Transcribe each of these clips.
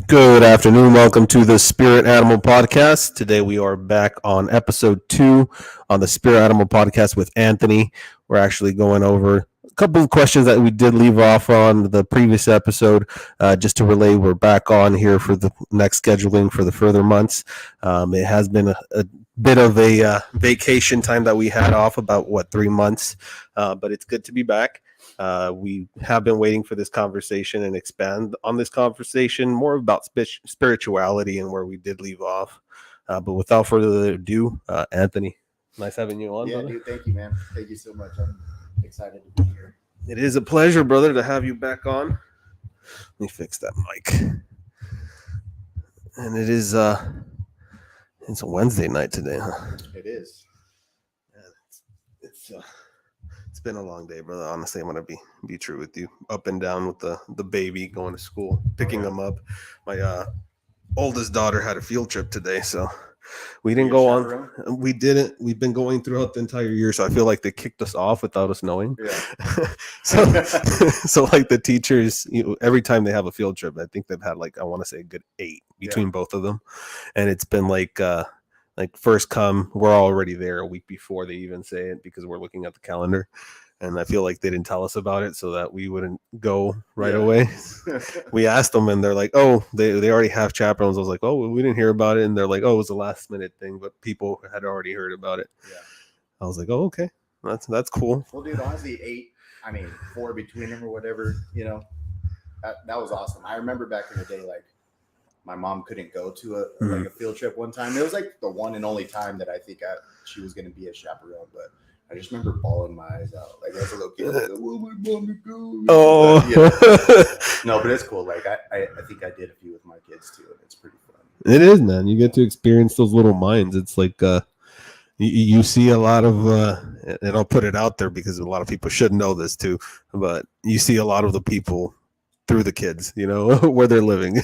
Good afternoon. Welcome to the Spirit Animal Podcast. Today we are back on episode 2 on the Spirit Animal Podcast with Anthony. We're actually going over a couple of questions that we did leave off on the previous episode. Just to relay, we're back on here for the next scheduling for the further months. It has been a bit of a vacation time that we had off, about 3 months, but it's good to be back. We have been waiting for this conversation and expand on this conversation more about spirituality and where we did leave off. But without further ado, Anthony, nice having you on, Yeah, brother. dude, thank you, man. Thank you so much. I'm excited to be here. It is a pleasure, brother, to have you back on. Let me fix that mic. And it's a Wednesday night today, huh? It is. Yeah, it's it's been a long day, brother. Honestly, I'm gonna be true with you. Up and down with the baby going to school, picking him up. My oldest daughter had a field trip today, so we didn't go on. We didn't. We've been going throughout the entire year, so I feel like they kicked us off without us knowing. Yeah. So like the teachers, every time they have a field trip, I think they've had I want to say a good 8 between both of them, and it's been like first come, we're already there a week before they even say it because we're looking at the calendar. And I feel like they didn't tell us about it so that we wouldn't go right away. We asked them and they're like, oh, they already have chaperones. I was like, oh, well, we didn't hear about it. And they're like, oh, it was a last minute thing, but people had already heard about it. Yeah. I was like, oh, okay. That's cool. Well, dude, honestly, 4 between them or whatever, that was awesome. I remember back in the day, my mom couldn't go to a field trip one time. It was like the one and only time that I think she was going to be a chaperone, but I just remember bawling my eyes out. Like, as a little kid, I want my mom to go. Oh. But, no, but it's cool. Like, I think I did a few with my kids, too, and it's pretty fun. It is, man. You get to experience those little minds. It's like you see a lot of, and I'll put it out there because a lot of people should know this, too, but you see a lot of the people through the kids, where they're living.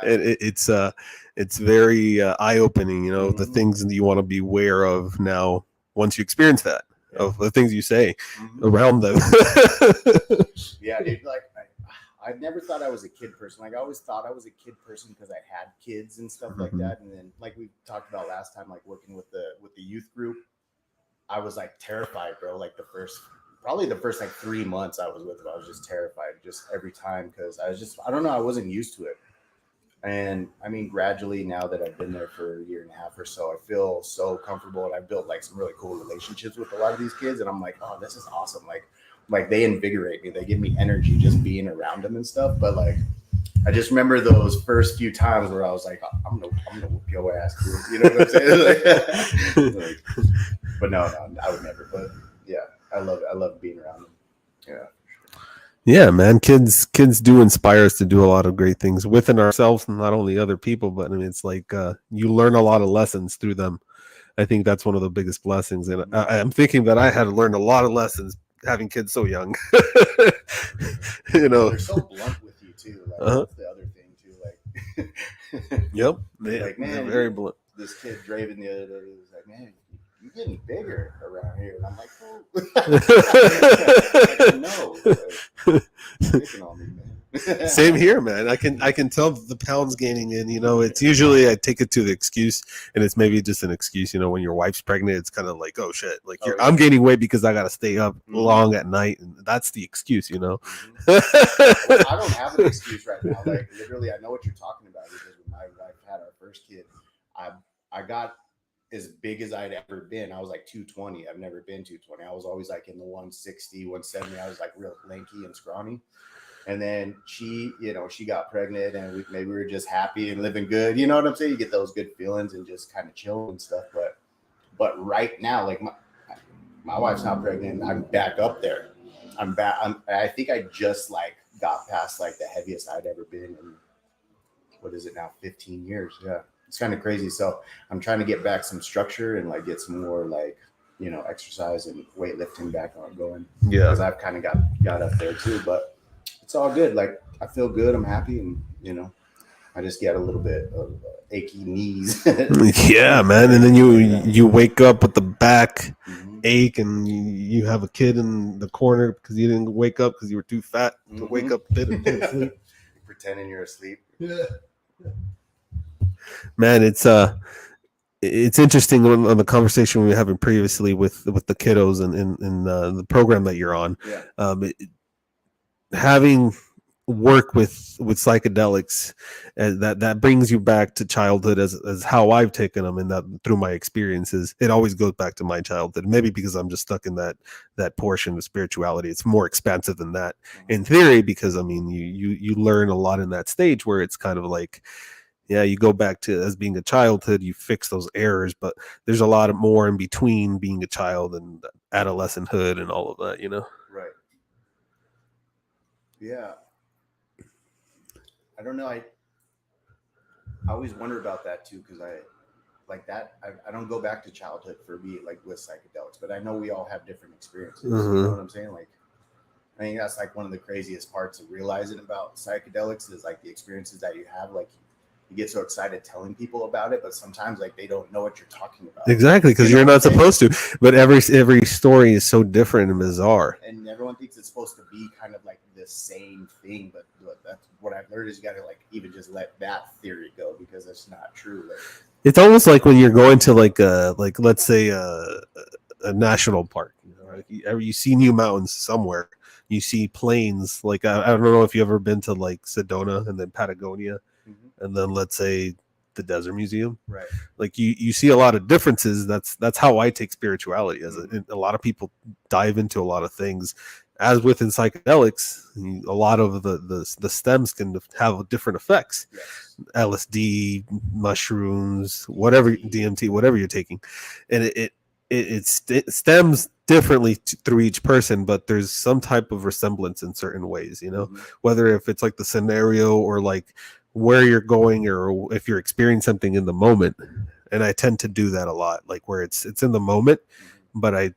And it's very eye-opening, the things that you want to be aware of now once you experience that, of the things you say around them. Yeah, dude, I never thought I was a kid person. Like, I always thought I was a kid person because I had kids and stuff like that. And then, like we talked about last time, like working with the youth group, I was like terrified, bro. Like probably the first 3 months I was with them, I was just terrified just every time because I don't know, I wasn't used to it. And I mean, gradually now that I've been there for a year and a half or so, I feel so comfortable and I've built some really cool relationships with a lot of these kids. And I'm like, oh, this is awesome. Like they invigorate me. They give me energy just being around them and stuff. But I just remember those first few times where I was like, I'm gonna whoop your ass, dude. You know what I'm saying? But no, I would never. But yeah, I love it. I love being around them. Yeah. Yeah, man. Kids do inspire us to do a lot of great things within ourselves and not only other people, but I mean, it's like you learn a lot of lessons through them. I think that's one of the biggest blessings. And I'm thinking that I had learned a lot of lessons having kids so young. They're so blunt with you too. That's the other thing too. Yep. Man, they're very blunt. This kid Draven the other day was like, man, you're getting bigger around here. And I'm like, oh. No. Picking on me, man. Same here, man. I can tell the pounds gaining in. It's usually I take it to the excuse, and it's maybe just an excuse. When your wife's pregnant, it's kind of like, oh shit, I'm gaining weight because I got to stay up long at night, and that's the excuse. Well, I don't have an excuse right now. Like literally, I know what you're talking about because when my wife had our first kid, I got as big as I'd ever been. I was like 220. I've never been 220. I was always in the 160, 170. I was real lanky and scrawny. And then she got pregnant and maybe we were just happy and living good. You know what I'm saying? You get those good feelings and just kind of chill and stuff. But right now, my wife's not pregnant. I'm back up there. I'm back. I think I just got past the heaviest I'd ever been in, what is it now? 15 years. Yeah. It's kind of crazy. So I'm trying to get back some structure and get some more exercise and weightlifting back on going. Yeah. Because I've kind of got up there too, but it's all good. I feel good. I'm happy. And, I just get a little bit of achy knees. Yeah, man. And then you wake up with the back ache and you have a kid in the corner because you didn't wake up because you were too fat to wake up fit and sleep. pretending you're asleep. Man, it's interesting on the conversation we were having previously with the kiddos and in the program that you're on. Yeah. Having work with psychedelics, and that brings you back to childhood as how I've taken them, and that through my experiences, it always goes back to my childhood. Maybe because I'm just stuck in that portion of spirituality. It's more expansive than that in theory, because I mean you learn a lot in that stage where it's kind of like, yeah, you go back to as being a childhood, you fix those errors, but there's a lot of more in between being a child and adolescenthood and all of that, you know? Right. Yeah. I don't know. I always wonder about that too, because I don't go back to childhood for me, like with psychedelics, but I know we all have different experiences. You know what I'm saying? Like, I think that's like one of the craziest parts of realizing about psychedelics is like the experiences that you have. Like, you get so excited telling people about it, but sometimes like they don't know what you're talking about. Exactly, because you're not supposed to. But every story is so different and bizarre. And everyone thinks it's supposed to be kind of like the same thing, but that's what I've learned is you got to like even just let that theory go, because it's not true. Like, it's almost like when you're going to like let's say a national park. You know, right? You see new mountains somewhere. You see plains. Like I don't know if you ever been to like Sedona and then Patagonia. And then let's say the Desert Museum, right? Like you see a lot of differences. That's how I take spirituality. As a lot of people dive into a lot of things, as within psychedelics, a lot of the stems can have different effects. Yes. LSD, mushrooms, whatever, DMT, whatever you're taking, and it stems differently through each person, but there's some type of resemblance in certain ways, you know, whether if it's like the scenario or like where you're going, or if you're experiencing something in the moment. And I tend to do that a lot, like where it's in the moment, but and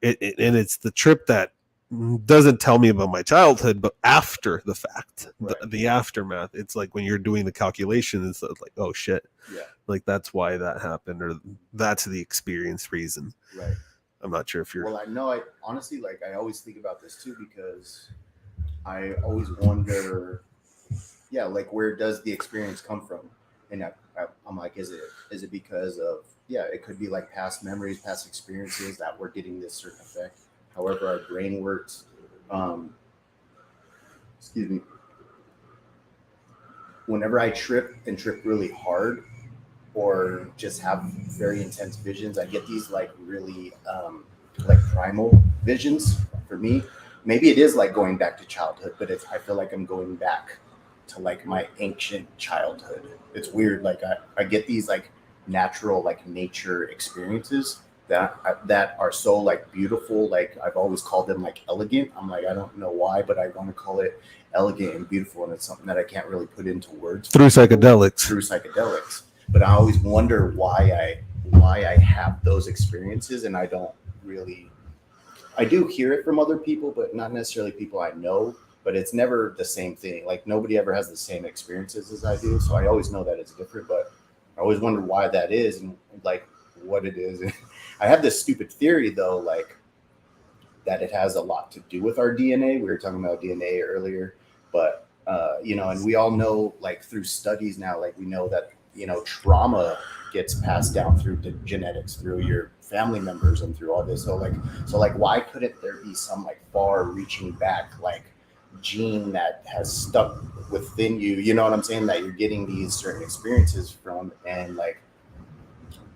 it's the trip that doesn't tell me about my childhood, but after the fact, right. the aftermath, it's like when you're doing the calculation, it's like, oh shit, yeah, like that's why that happened, or that's the experience reason. Right. I'm not sure if you're. Well, I know. I honestly, like, I always think about this too, because I always wonder, yeah, like, where does the experience come from? And I'm like, is it because of, yeah, it could be like past memories, past experiences that we're getting this certain effect. However our brain works. Excuse me. Whenever I trip really hard, or just have very intense visions, I get these like really like primal visions. For me, maybe it is like going back to childhood, but I feel like I'm going back to like my ancient childhood. It's weird. Like I get these like natural, like nature experiences that are so like beautiful. Like I've always called them like elegant. I'm like, I don't know why, but I want to call it elegant and beautiful, and it's something that I can't really put into words. Through psychedelics. But I always wonder why I have those experiences, and I do hear it from other people, but not necessarily people I know. But it's never the same thing. Like nobody ever has the same experiences as I do, so I always know that it's different. But I always wonder why that is, and like what it is. I have this stupid theory though, like that it has a lot to do with our DNA. We were talking about DNA earlier, but you know, and we all know, like through studies now, like we know that, you know, trauma gets passed down through the genetics, through your family members, and through all this. So like why couldn't there be some like far reaching back like gene that has stuck within you, you know what I'm saying, that you're getting these certain experiences from? And like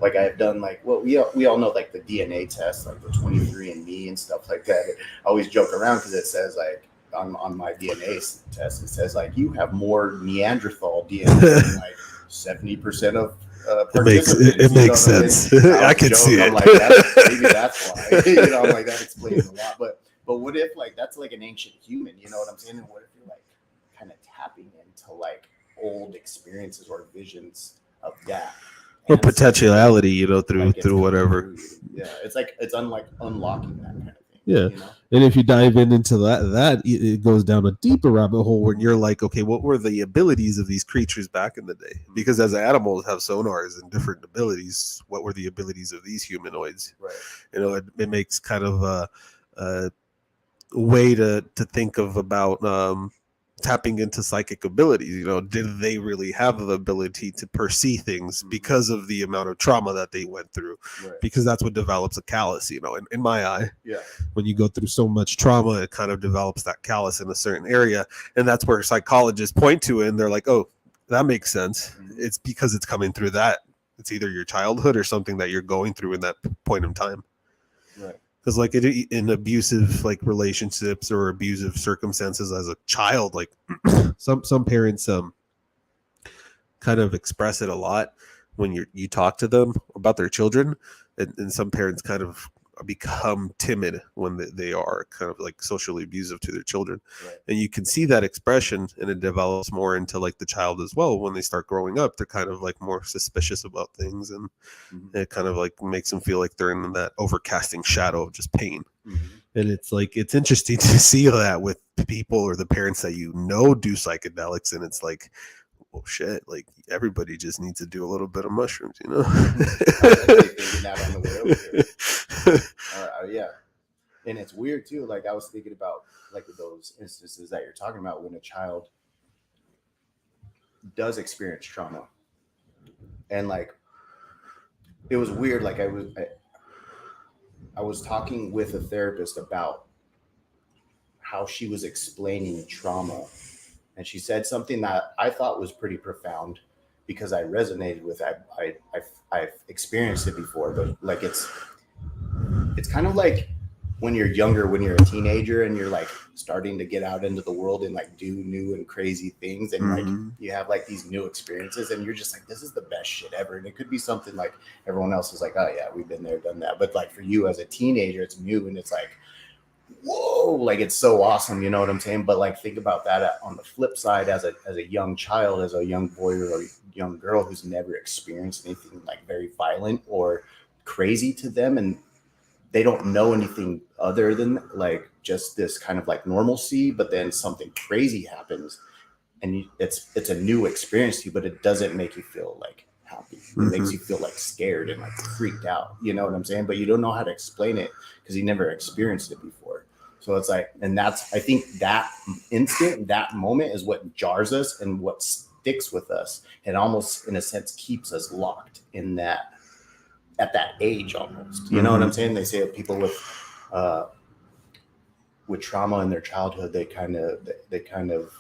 I've done, like, well, we all know like the DNA test, like the 23andMe and stuff like that. I always joke around because it says like on my DNA test, it says like you have more Neanderthal DNA than like 70% of it makes sense. I can see it. I'm like, maybe that's why. You know, I'm like, that explains a lot. But what if like that's like an ancient human? You know what I'm saying? And what if you're like kind of tapping into like old experiences or visions of that? Or potentiality, you know, through whatever. Yeah, it's like it's unlocking that kind of thing. Yeah, you know? And if you dive into that it goes down a deeper rabbit hole when you're like, okay, what were the abilities of these creatures back in the day? Because as animals have sonars and different abilities, what were the abilities of these humanoids? Right. You know, it makes kind of a way to think of about tapping into psychic abilities. Did they really have the ability to perceive things because of the amount of trauma that they went through? Right. Because that's what develops a callus, in my eye. Yeah. When you go through so much trauma, it kind of develops that callus in a certain area. And that's where psychologists point to it, and they're like, oh, that makes sense. It's because it's coming through that. It's either your childhood or something that you're going through in that point in time. Right. Because like in abusive like relationships or abusive circumstances as a child, like some parents kind of express it a lot when you talk to them about their children, and some parents kind of become timid when they are kind of like socially abusive to their children. Right. And you can see that expression, and it develops more into like the child as well. When they start growing up, they're kind of like more suspicious about things, and it kind of like makes them feel like they're in that overcasting shadow of just pain. And it's like, it's interesting to see that with people or the parents that do psychedelics, and it's like, well, shit, like everybody just needs to do a little bit of mushrooms, Yeah. And it's weird too. Like I was thinking about like those instances that you're talking about when a child does experience trauma, and like it was weird. Like I was talking with a therapist about how she was explaining trauma, and she said something that I thought was pretty profound because I resonated with it. I've experienced it before, but like it's kind of like when you're younger, when you're a teenager and you're like starting to get out into the world and like do new and crazy things, and like you have like these new experiences, and you're just like, this is the best shit ever. And it could be something like everyone else is like, oh yeah, we've been there, done that. But like for you as a teenager, it's new, and it's like, whoa, like it's so awesome, you know what I'm saying? But like think about that on the flip side, as a young child, as a young boy or a young girl who's never experienced anything like very violent or crazy to them, and they don't know anything other than like just this kind of like normalcy, but then something crazy happens, and it's a new experience to you, but it doesn't make you feel like happy. It makes you feel like scared and like freaked out, you know what I'm saying? But you don't know how to explain it because you never experienced it before. So it's like, and I think that instant, that moment is what jars us and what sticks with us, and almost in a sense keeps us locked in that, at that age almost, you know what I'm saying? They say people with trauma in their childhood, they kind of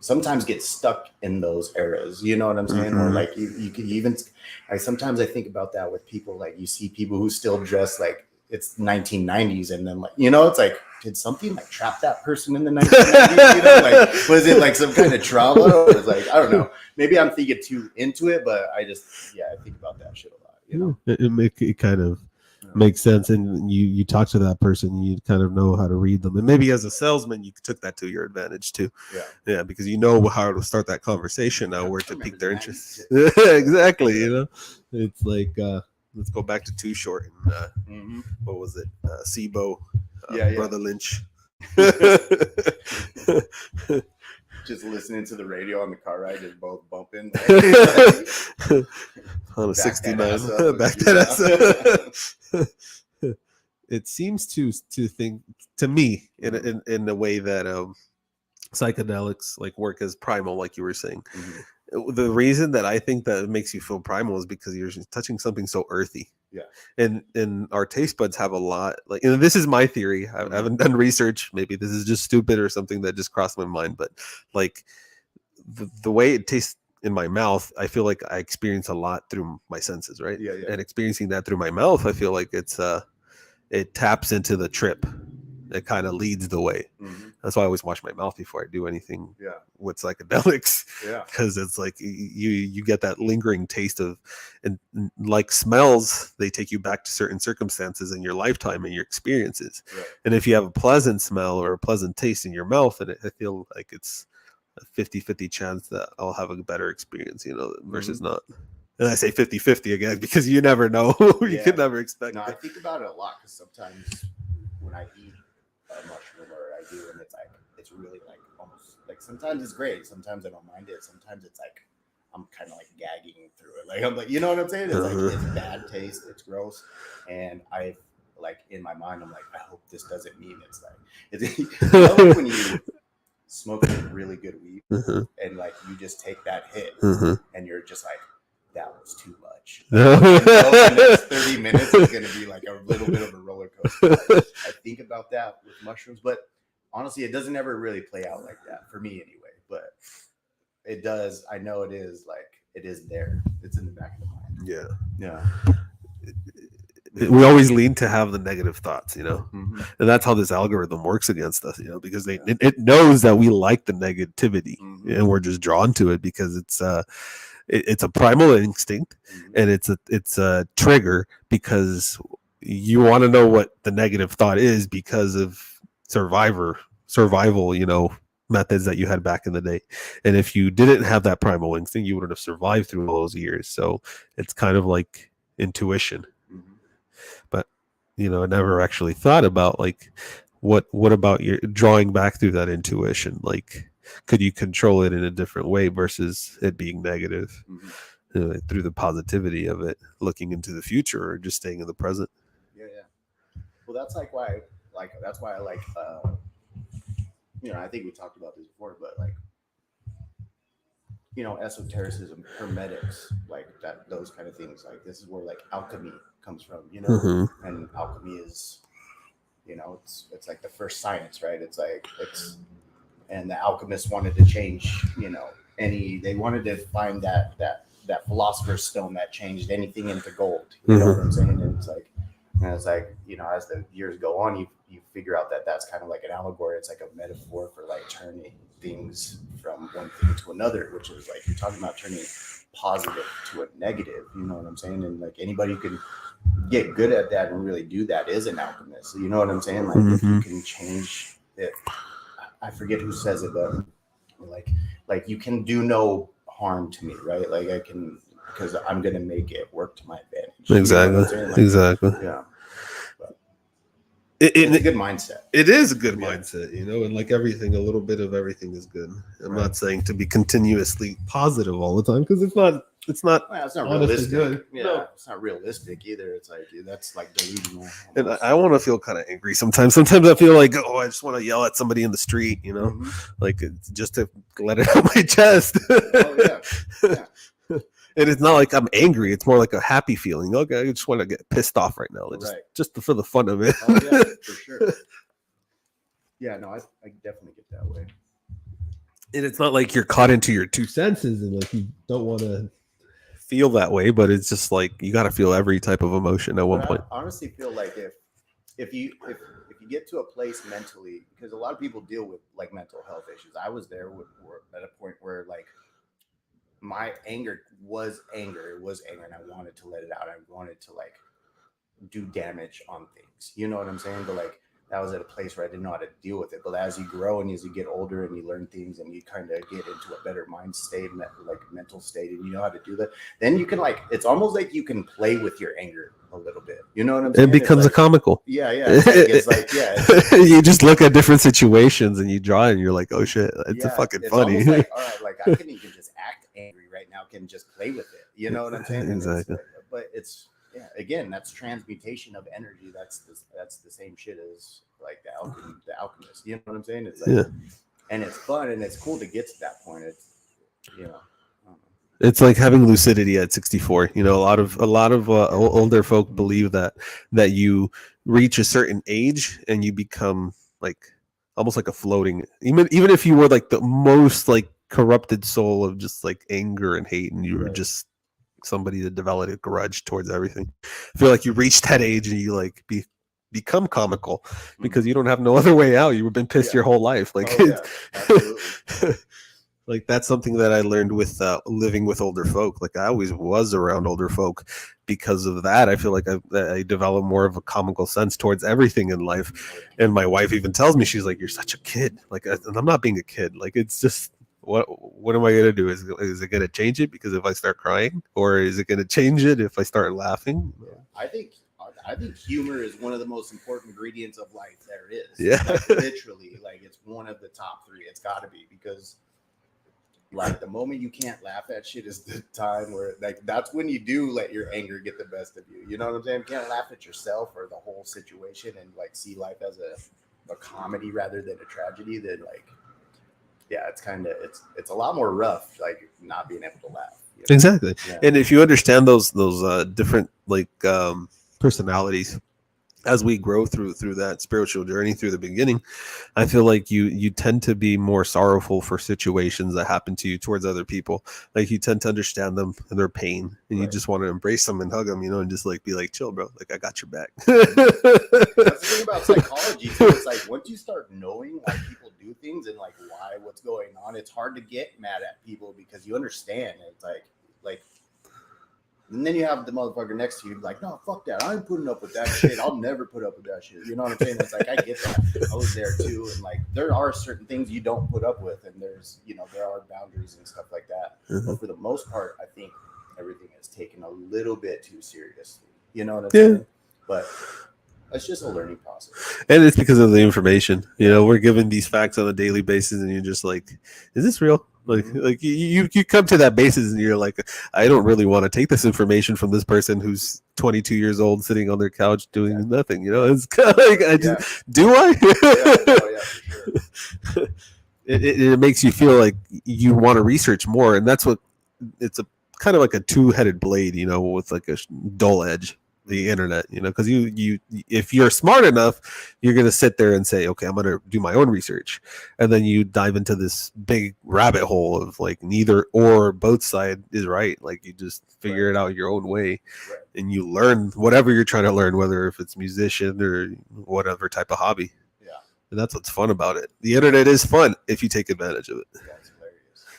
sometimes get stuck in those eras, you know what I'm saying? Or like you could even, sometimes I think about that with people, like you see people who still dress like it's 1990s, and then like, you know, it's like, did something like trap that person in the 1990s? You know, like was it like some kind of trauma, or was like, I don't know, maybe I'm thinking too into it, but I think about that shit a lot. You know, it kind of makes sense, and you talk to that person, you kind of know how to read them, and maybe as a salesman you took that to your advantage too. Yeah, because you know how to start that conversation now, where to pique their interest. Exactly. You know, it's like let's go back to Too Short and what was it, SIBO, Brother Lynch. Just listening to the radio on the car ride, just both bumping on a 69. Back that ass up. It seems to think to me in the way that psychedelics like work as primal, like you were saying. The reason that I think that it makes you feel primal is because you're touching something so earthy. Yeah. And our taste buds have a lot, like, and this is my theory. I haven't done research. Maybe this is just stupid or something that just crossed my mind. But like the way it tastes in my mouth, I feel like I experience a lot through my senses, right? Yeah. And experiencing that through my mouth, I feel like it taps into the trip. It kind of leads the way. That's why I always wash my mouth before I do anything with psychedelics. Yeah. Because it's like you get that lingering taste of, and like smells, they take you back to certain circumstances in your lifetime and your experiences. Right. And if you have a pleasant smell or a pleasant taste in your mouth, and I feel like it's a 50-50 chance that I'll have a better experience, you know, versus not. And I say 50-50 again, because you never know. You can never expect. No, I think about it a lot, because sometimes when I eat a mushroom, or I do, and it's like, it's really like almost like, sometimes it's great, sometimes I don't mind it, sometimes it's like I'm kind of like gagging through it, like I'm like, you know what I'm saying? It's like, it's bad taste, it's gross, and I like in my mind I'm like, I hope this doesn't mean it's like, it's, you know, when you smoking really good weed, Mm-hmm. and like you just take that hit, Mm-hmm. and you're just like, that was too much. The next 30 minutes is going to be like a little bit of a roller coaster. Like, I think about that with mushrooms, but honestly, it doesn't ever really play out like that for me anyway. But it does. I know it is like it is there. It's in the back of the mind. Yeah. Yeah. We always lean to have the negative thoughts, you know, Mm-hmm. and that's how this algorithm works against us, you know, because it knows that we like the negativity, Mm-hmm. and we're just drawn to it because it's a primal instinct, Mm-hmm. and it's a trigger because you want to know what the negative thought is because of survival, you know, methods that you had back in the day. And if you didn't have that primal instinct, you wouldn't have survived through all those years. So it's kind of like intuition. Mm-hmm. But you know, I never actually thought about like what about your drawing back through that intuition, like could you control it in a different way versus it being negative, through the positivity of it, looking into the future or just staying in the present. Yeah. Well, that's like why that's why I like you know, I think we talked about this before, but like, you know, esotericism, hermetics, like that, those kind of things. Like this is where like alchemy comes from, you know. Mm-hmm. And alchemy is, you know, it's like the first science, right? It's like and the alchemists wanted to change, you know, they wanted to find that philosopher's stone that changed anything into gold. You know what I'm saying? And it's like, you know, as the years go on, you figure out that that's kind of like an allegory. It's like a metaphor for like turning things from one thing to another, which is like you're talking about turning positive to a negative. You know what I'm saying? And like anybody who can get good at that and really do that is an alchemist. You know what I'm saying? Like if you can change it, I forget who says it, but like you can do no harm to me, right? Like I can, because I'm gonna make it work to my advantage. Exactly. You know like, exactly. Yeah. It's a good mindset. It is a good mindset, you know, and like everything, a little bit of everything is good. I'm not saying to be continuously positive all the time because it's not well, it's not realistic. Good. Yeah, no. It's not realistic either. It's like that's like delusional. And I want to feel kind of angry sometimes. Sometimes I feel like, I just want to yell at somebody in the street, you know, like just to let it out my chest. Oh yeah. And it's not like I'm angry. It's more like a happy feeling. Okay, I just want to get pissed off right now. Just for the fun of it. Oh yeah, for sure. Yeah, no, I definitely get that way. And it's not like you're caught into your two senses and like you don't want to feel that way, but it's just like you got to feel every type of emotion at one point. I honestly feel like if you get to a place mentally, because a lot of people deal with like mental health issues. I was there at a point where like my anger was anger. It was anger, and I wanted to let it out. I wanted to like do damage on things. You know what I'm saying? But like that was at a place where I didn't know how to deal with it. But as you grow and as you get older and you learn things and you kind of get into a better mind state, like mental state, and you know how to do that, then you can like, it's almost like you can play with your anger a little bit. You know what I'm saying? It becomes like, a comical. Yeah. It's you just look at different situations and you draw and you're like, oh shit, it's fucking funny. Like, all right, like I can even just act angry right now, can just play with it. You know what I'm saying? Exactly. But it's, again, that's transmutation of energy. That's the same shit as like the alchemist. You know what I'm saying? It's like, and it's fun and it's cool to get to that point. It's, you know, it's like having lucidity at 64. You know, a lot of older folk believe that you reach a certain age and you become like almost like a floating, even if you were like the most like corrupted soul of just like anger and hate, and you were just somebody that developed a grudge towards everything. I feel like you reach that age and you like become comical because you don't have no other way out. You've been pissed your whole life. Like, like that's something that I learned with living with older folk. Like I always was around older folk because of that. I feel like I developed more of a comical sense towards everything in life. And my wife even tells me, she's like, "You're such a kid." Like, and I'm not being a kid. Like, it's just, what am I going to do? Is it going to change it because if I start crying, or is it going to change it if I start laughing? I think humor is one of the most important ingredients of life there is. Yeah. Like, literally, like it's one of the top 3. It's got to be, because like the moment you can't laugh at shit is the time where like that's when you do let your anger get the best of you. You know what I'm saying? If you can't laugh at yourself or the whole situation and like see life as a comedy rather than a tragedy, then like yeah, it's a lot more rough, like not being able to laugh. Exactly. Yeah. And if you understand those different like personalities as we grow through that spiritual journey through the beginning, I feel like you tend to be more sorrowful for situations that happen to you towards other people. Like you tend to understand them and their pain, and you Right. just want to embrace them and hug them, and just like be like, chill, bro. Like I got your back. That's the thing about psychology too. It's like once you start knowing why people do things and like what's going on, it's hard to get mad at people because you understand. It's like, and then you have the motherfucker next to you like, no, fuck that. I ain't putting up with that shit. I'll never put up with that shit. You know what I'm saying? It's like I get that. I was there too, and like there are certain things you don't put up with, and there's there are boundaries and stuff like that. But for the most part, I think everything is taken a little bit too seriously. You know what I'm saying? But it's just a learning process. And it's because of the information. We're given these facts on a daily basis, and you're just like, is this real? Like you come to that basis, and you're like, I don't really want to take this information from this person who's 22 years old sitting on their couch doing nothing. It's kind of like, do I? Yeah, for sure. It makes you feel like you want to research more, and that's what it's a kind of like a two-headed blade, with like a dull edge. The internet, because you if you're smart enough, you're going to sit there and say, okay, I'm going to do my own research, and then you dive into this big rabbit hole of like neither or both side is right. Like you just figure it out your own way, and you learn whatever you're trying to learn, whether if it's musician or whatever type of hobby. Yeah, and that's what's fun about it. The internet is fun if you take advantage of it. Yeah,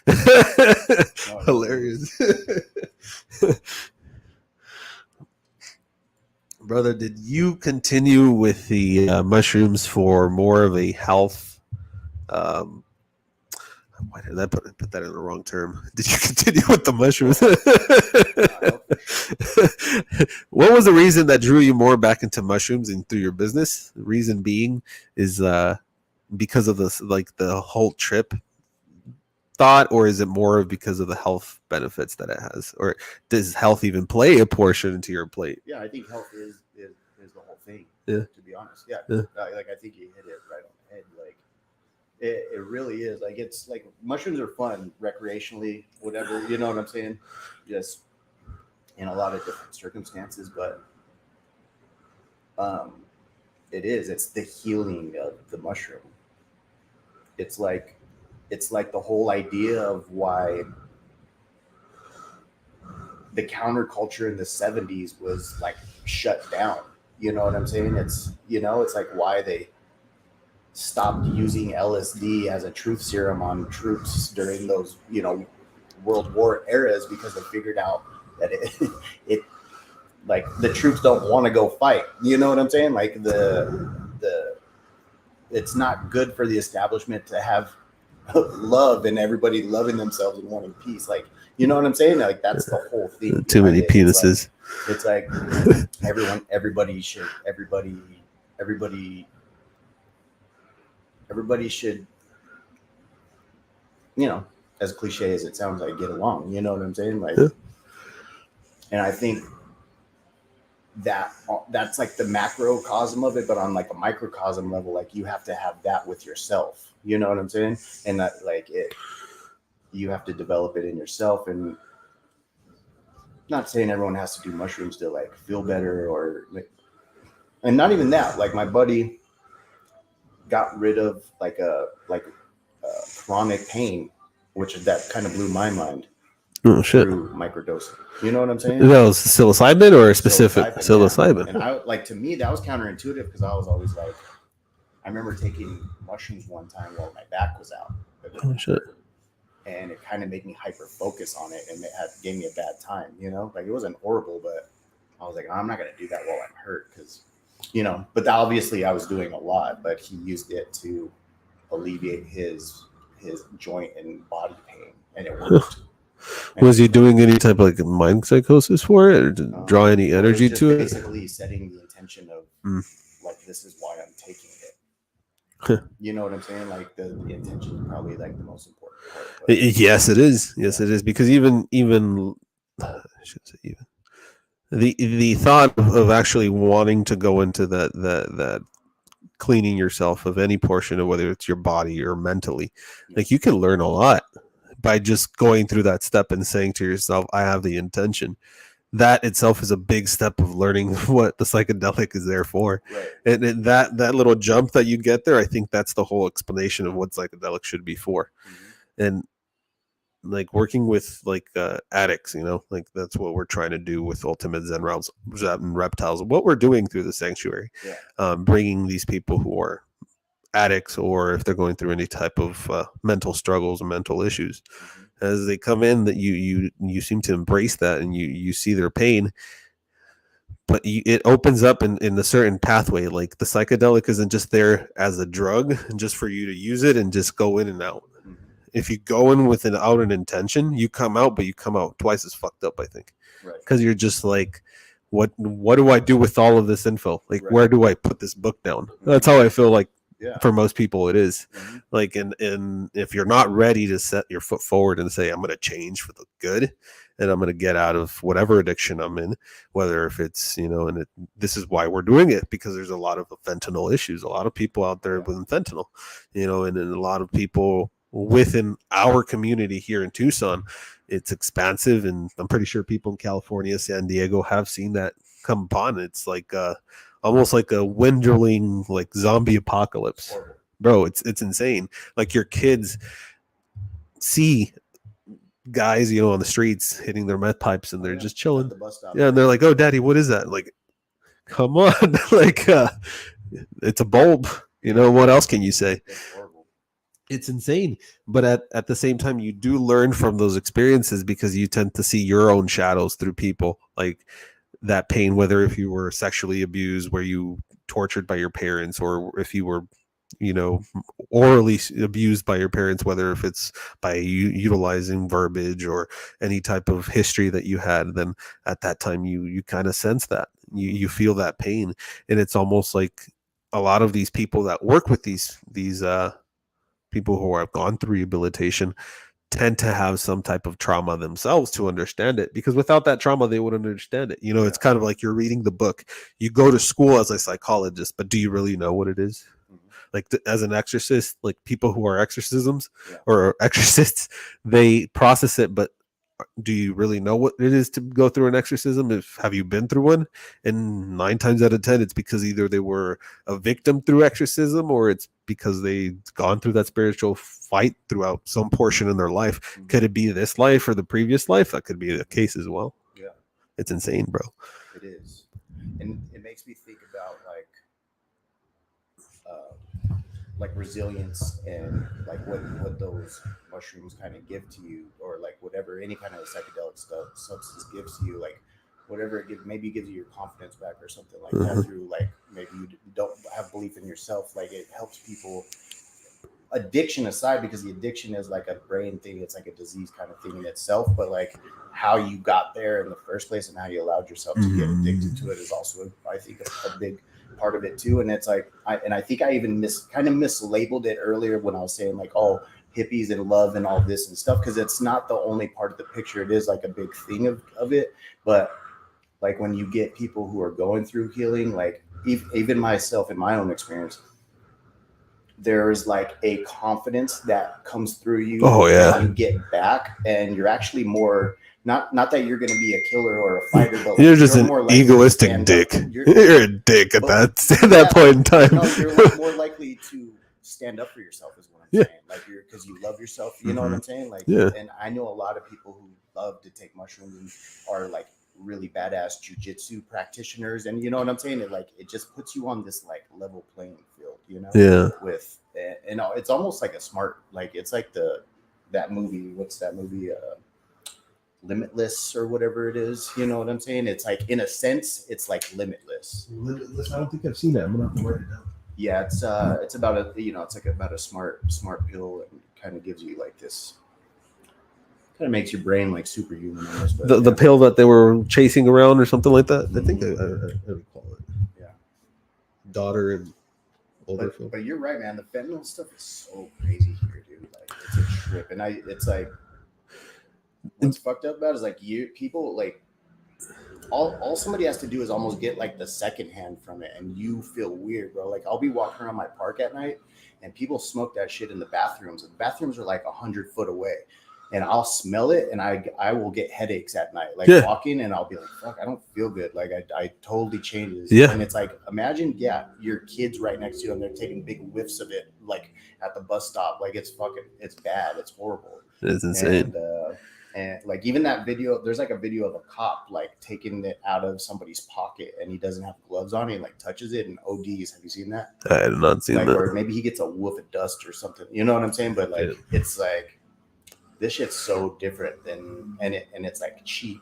it's hilarious. Hilarious. Brother, did you continue with the mushrooms for more of a health? Why did I put that in the wrong term? Did you continue with the mushrooms? What was the reason that drew you more back into mushrooms and through your business? The reason being is because of this, like the whole trip thought, or is it more because of the health benefits that it has, or does health even play a portion into your plate? Yeah, I think health is the whole thing. Yeah, to be honest. Yeah. Like I think you hit it right on the head. Like it really is. Like it's like mushrooms are fun recreationally, whatever. You know what I'm saying? Just in a lot of different circumstances, but it is. It's the healing of the mushroom. It's like the whole idea of why the counterculture in the 70s was like shut down. You know what I'm saying? It's like why they stopped using LSD as a truth serum on troops during those, World War eras, because they figured out that it like the troops don't want to go fight. You know what I'm saying? Like the it's not good for the establishment to have love and everybody loving themselves and wanting peace. Like, you know what I'm saying? Like that's the whole thing. Too many penises. It's like everybody should, as cliche as it sounds, like get along. You know what I'm saying? Like, and I think that's like the macrocosm of it, but on like a microcosm level, like you have to have that with yourself. You know what I'm saying? And that you have to develop it in yourself. And not saying everyone has to do mushrooms to like feel better and not even that. Like my buddy got rid of like a chronic pain, which that kind of blew my mind. Oh shit! Through microdosing. You know what I'm saying? That was psilocybin or a specific psilocybin. Yeah. And to me, that was counterintuitive because I was always like, I remember taking mushrooms one time while my back was out. Oh shit! And it kind of made me hyper focus on it, and it gave me a bad time. Like it wasn't horrible, but I was like, I'm not gonna do that while I'm hurt, because, But obviously, I was doing a lot. But he used it to alleviate his joint and body pain, and it worked. Was he doing any type of like mind psychosis for it, or to draw any energy to it? Basically setting the intention of like, this is why I'm taking it. You know what I'm saying? Like the intention is probably like the most important part. Yes, it is. Yes, it is, because even I shouldn't say even the thought of actually wanting to go into that cleaning yourself of any portion of whether it's your body or mentally. Like you can learn a lot by just going through that step and saying to yourself, I have the intention. That itself is a big step of learning what the psychedelic is there for. Right. And that little jump that you get there, I think that's the whole explanation of what psychedelic should be for. And like working with like addicts, like that's what we're trying to do with Ultimate Zen Realms and Reptiles. What we're doing through the sanctuary, bringing these people who are addicts, or if they're going through any type of mental struggles and mental issues, as they come in, that you seem to embrace that, and you see their pain, but it opens up in a certain pathway. Like the psychedelic isn't just there as a drug and just for you to use it and just go in and out. If you go in with an intention, you come out, but you come out twice as fucked up, I think. Because you're just like, what do I do with all of this info? Like, where do I put this book down? That's how I feel like for most people it is. Like, and if you're not ready to set your foot forward and say, I'm going to change for the good, and I'm going to get out of whatever addiction I'm in, whether if it's, this is why we're doing it, because there's a lot of fentanyl issues, a lot of people out there with fentanyl, and then a lot of people within our community here in Tucson. It's expansive, and I'm pretty sure people in California, San Diego have seen that come upon. It's like almost like a dwindling, like zombie apocalypse, bro. It's insane. Like your kids see guys, on the streets hitting their meth pipes, and they're just chilling. And they're like, "Oh, daddy, what is that?" Like, come on, like it's a bulb. What else can you say? It's insane. But at the same time, you do learn from those experiences, because you tend to see your own shadows through people, like that pain, whether if you were sexually abused, were you tortured by your parents, or if you were, orally abused by your parents, whether if it's by utilizing verbiage or any type of history that you had, then at that time you kind of sense that, you feel that pain. And it's almost like a lot of these people that work with these people who have gone through rehabilitation tend to have some type of trauma themselves to understand it, because without that trauma they wouldn't understand it. It's kind of like you're reading the book. You go to school as a psychologist, but do you really know what it is? Like as an exorcist, like people who are exorcisms or exorcists, they process it, but do you really know what it is to go through an exorcism? Have you been through one? And 9 times out of 10, it's because either they were a victim through exorcism, or it's because they've gone through that spiritual fight throughout some portion in their life. Could it be this life or the previous life? That could be the case as well. Yeah. It's insane, bro. It is. And it makes me think about like resilience, and like what those mushrooms kind of give to you, or like whatever any kind of psychedelic substance gives to you, like whatever it gives, maybe it gives you your confidence back or something like that, through like maybe you don't have belief in yourself. Like it helps people, addiction aside, because the addiction is like a brain thing, it's like a disease kind of thing in itself, but like how you got there in the first place and how you allowed yourself to get addicted to it is also, I think, a big part of it too. And it's like I think I even mislabeled it earlier when I was saying like, oh, hippies and love and all this and stuff, because it's not the only part of the picture. It is like a big thing of it, but like when you get people who are going through healing, like even myself in my own experience, there's like a confidence that comes through you. Oh yeah. And you get back, and you're actually more, not that you're going to be a killer or a fighter, but like you're just an egoistic dick. You're a dick at that point in time. You're like more likely to stand up for yourself, is what I'm saying. Like because you love yourself. You know what I'm saying? Like, and I know a lot of people who love to take mushrooms and are like really badass jujitsu practitioners, and you know what I'm saying? It just puts you on this like level playing field, with, and it's almost like a smart, like it's like that movie, what's that movie, Limitless or whatever it is, you know what I'm saying? It's like, in a sense, it's like Limitless. I don't think I've seen that. I'm gonna have to write it down. Yeah, it's about a, it's like about a smart pill, and kind of gives you like this, kind of makes your brain like superhuman almost. But, the pill that they were chasing around or something like that. I think I recall it. Yeah. Daughter and older. But you're right, man. The fentanyl stuff is so crazy here, dude. Like it's a trip, and it's like, what's fucked up about it is like people like all somebody has to do is almost get like the second hand from it, and you feel weird, bro. Like I'll be walking around my park at night, and people smoke that shit in the bathrooms. And the bathrooms are like 100 foot away, and I'll smell it, and I will get headaches at night, like walking, and I'll be like, fuck, I don't feel good. Like I totally changes. Yeah. And it's like, imagine, your kids right next to you, and they're taking big whiffs of it, like at the bus stop. Like it's bad. It's horrible. It's insane. And like even that video, there's like a video of a cop like taking it out of somebody's pocket, and he doesn't have gloves on. He like touches it and ODs. Have you seen that? I had not seen like, that. Or maybe he gets a woof of dust or something. You know what I'm saying? But like it's like this shit's so different and it's like cheap.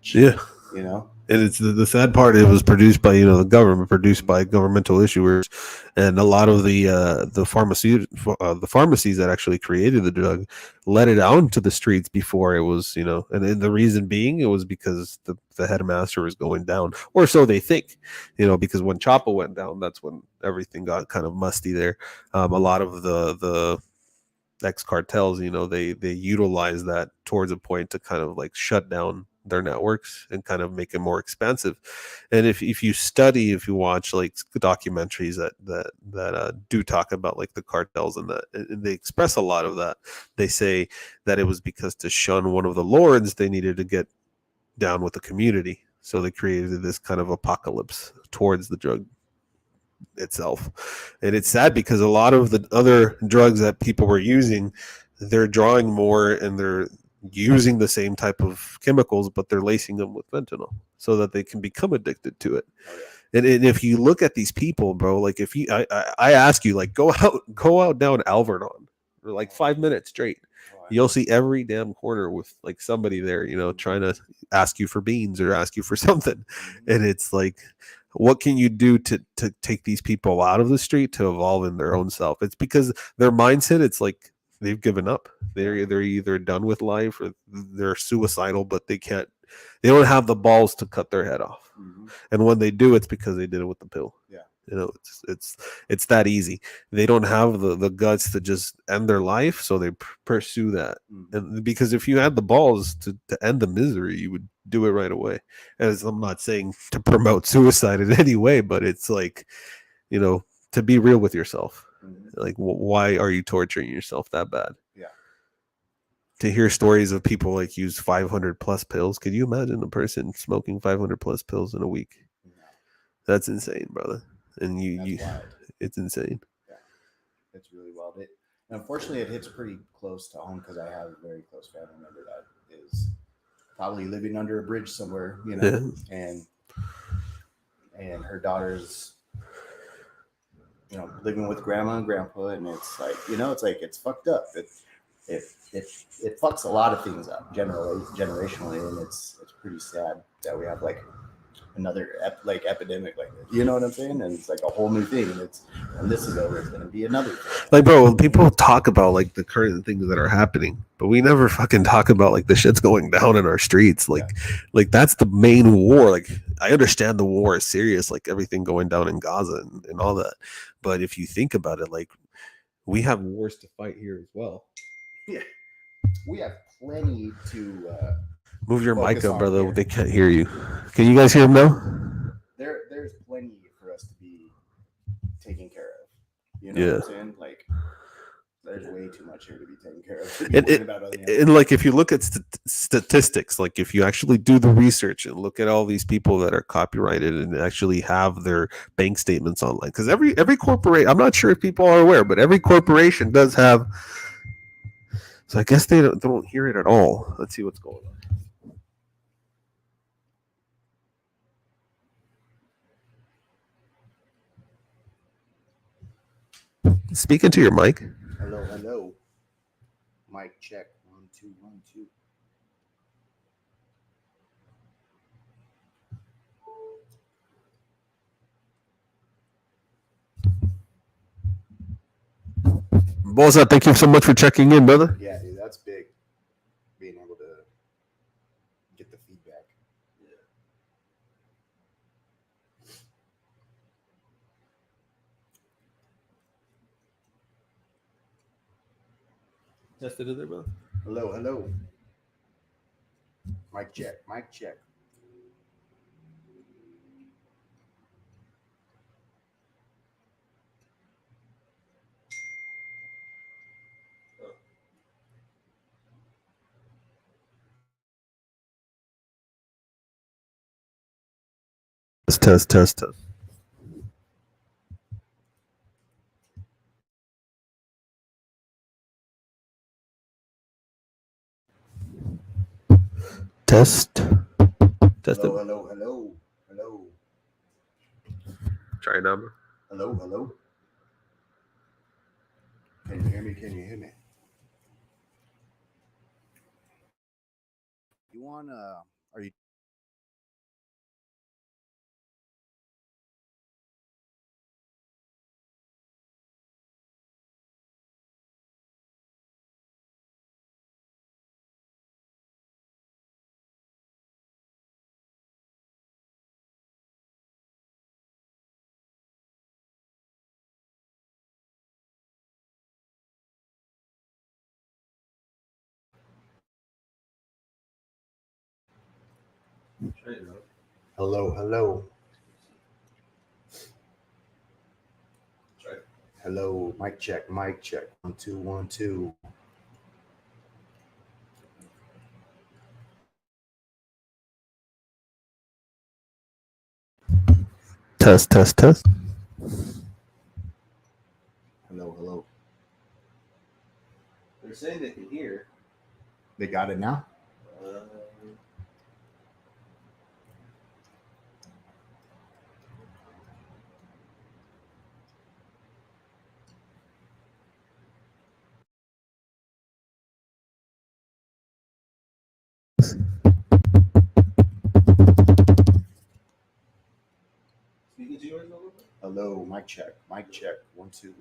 Yeah. You know? And it's the sad part. It was produced by the government, produced by governmental issuers, and a lot of the pharmacies that actually created the drug let it out into the streets before it was and the reason being it was because the headmaster was going down, or so they think, because when Chapo went down, that's when everything got kind of musty there. A lot of the ex cartels, they utilize that towards a point to kind of like shut down their networks and kind of make it more expensive. And if you watch like documentaries that do talk about like the cartels and that, and they express a lot of that. They say that it was because to shun one of the lords, they needed to get down with the community. So they created this kind of apocalypse towards the drug itself. And it's sad because a lot of the other drugs that people were using, they're drawing more and they're using the same type of chemicals, but they're lacing them with fentanyl so that they can become addicted to it. And if you look at these people, bro, like if I ask you, like go out down Alvernon for like 5 minutes straight, you'll see every damn corner with like somebody there, trying to ask you for beans or ask you for something. And it's like, what can you do to take these people out of the street to evolve in their own self? It's because their mindset, it's like they've given up. They're either done with life or they're suicidal, but they don't have the balls to cut their head off. And when they do, it's because they did it with the pill. It's that easy. They don't have the guts to just end their life, so they pursue that. And because if you had the balls to end the misery, you would do it right away. As I'm not saying to promote suicide in any way, but it's like, to be real with yourself. Like, why are you torturing yourself that bad? To hear stories of people like use 500 plus pills. Could you imagine a person smoking 500 plus pills in a week? That's insane, brother. And it's insane. Yeah, it's really wild. Unfortunately, it hits pretty close to home because I have a very close family member that is probably living under a bridge somewhere, and her daughter's, living with grandma and grandpa, and it's like, it's fucked up. It fucks a lot of things up generationally, and it's pretty sad that we have like another epidemic like this. You know what I'm saying? And it's like a whole new thing. And when this is over, it's gonna be another thing. Like, bro, people talk about like the current things that are happening, but we never fucking talk about like the shit's going down in our streets. Like that's the main war. Like, I understand the war is serious, like everything going down in Gaza and all that. But if you think about it, like we have wars to fight here as well. Yeah, we have plenty to. Move your mic up, brother. Here. They can't hear you. Can you guys hear him now? There's plenty for us to be taking care of. You know what I'm saying? Like, there's way too much here to be taken care of. And like, if you look at statistics, like if you actually do the research and look at all these people that are copyrighted and actually have their bank statements online, because every corporation, I'm not sure if people are aware, but every corporation does have. So I guess they don't hear it at all. Let's see what's going on. Speak into your mic. Hello. Mic check. 1 2 1 2. Boza, thank you so much for checking in, brother. Yeah, dude, that's big. Being able to get the feedback. Tested it there, brother. Hello. Mic check. Test, test, test. Test. Test Hello, it. hello, hello, hello, Try number. hello, hello. Can you hear me? Can you hear me? You wanna? Are you? Hello, hello, hello. Mic check, mic check. 1 2 1 2. Test, test, test. Hello, hello. They're saying they can hear. They got it now. Speaking to yours a little bit? Hello, mic check, mic check. 1 2.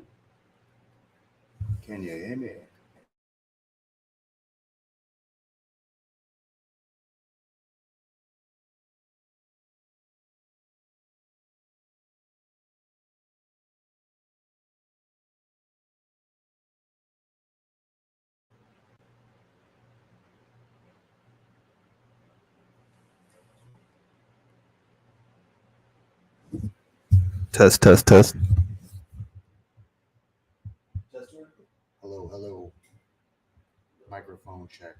Can you hear me? Test, test, test. Hello, hello. Microphone check.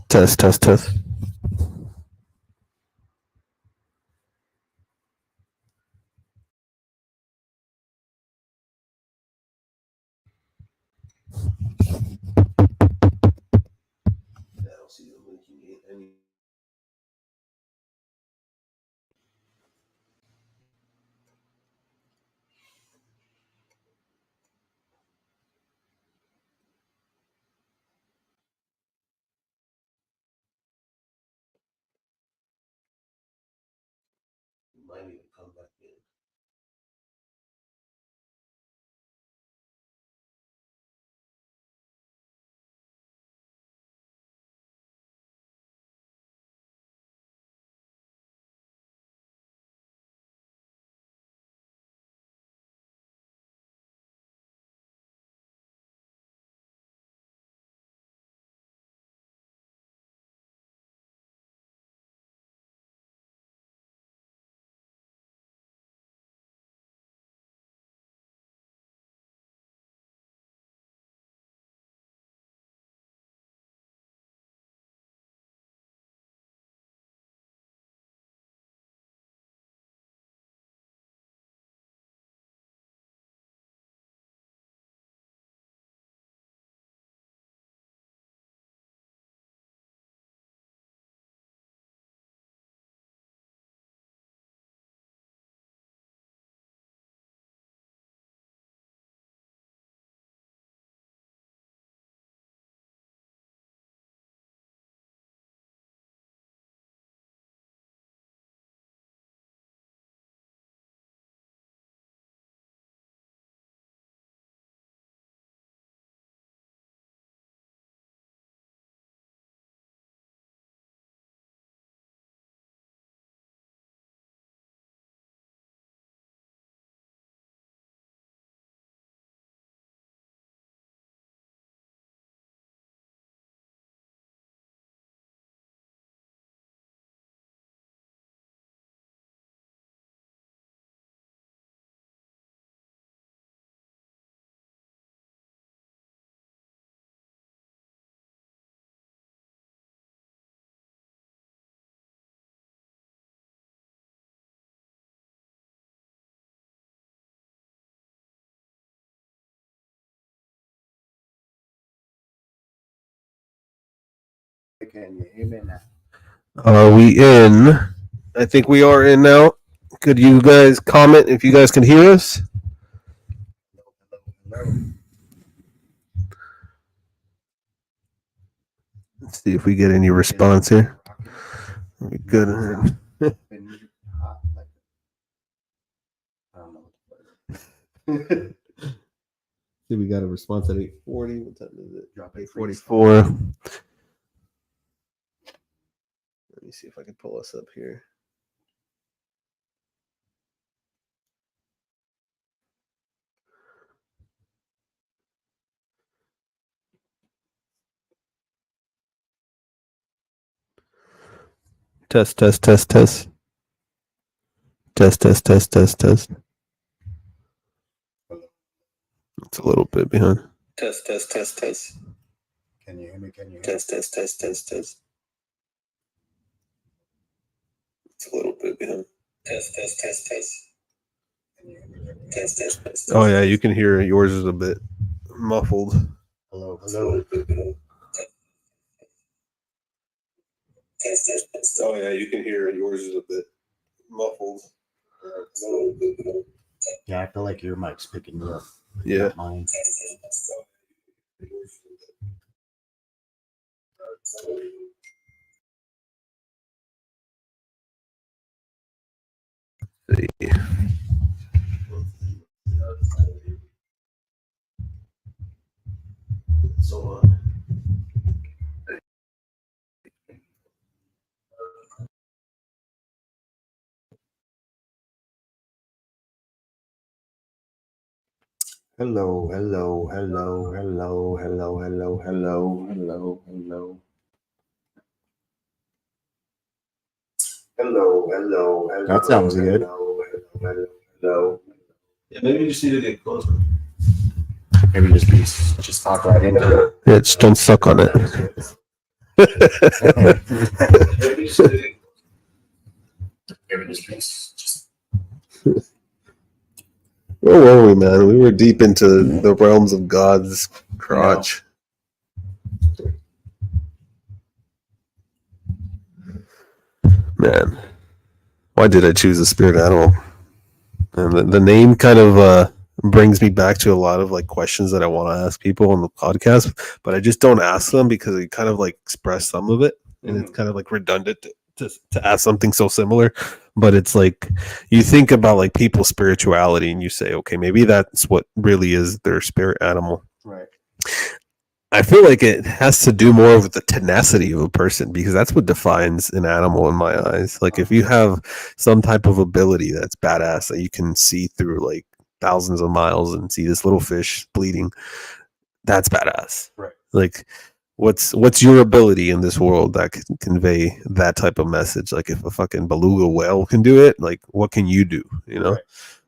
Test, test, test. I don't see them linking any. Might need to come back in. Can you hear me now? Are we in? I think we are in now. Could you guys comment if you guys can hear us? Hello. Let's see if we get any response here. We good. I don't know. See, we got a response at 8:40. What time is it? Drop 8:44. Let me see if I can pull us up here. Test. Test. It's a little bit behind. Test. Can you hear me? Can you hear me? Test. It's a little bit behind. Test. Can you hear me? Test. Oh yeah, you can hear yours is a bit muffled. Hello. Test. Oh yeah, you can hear yours is a bit muffled. Yeah, I feel like your mic's picking me up. Yeah. Mine. So Hello. That sounds good. Hello. Yeah, maybe you just need to get closer. Maybe just talk right into it. Yeah, just don't suck on it. Maybe just Where were we, man? We were deep into the realms of God's crotch. Man, why did I choose a spirit animal? And the name kind of brings me back to a lot of like questions that I want to ask people on the podcast, but I just don't ask them because they kind of like express some of it, and it's kind of like redundant to ask something so similar. But it's like you think about like people's spirituality, and you say, okay, maybe that's what really is their spirit animal. right. I feel like it has to do more with the tenacity of a person because that's what defines an animal in my eyes. Like if you have some type of ability that's badass that you can see through like thousands of miles and see this little fish bleeding, that's badass. Right. Like what's your ability in this world that can convey that type of message? Like if a fucking beluga whale can do it, like what can you do? You know? Right.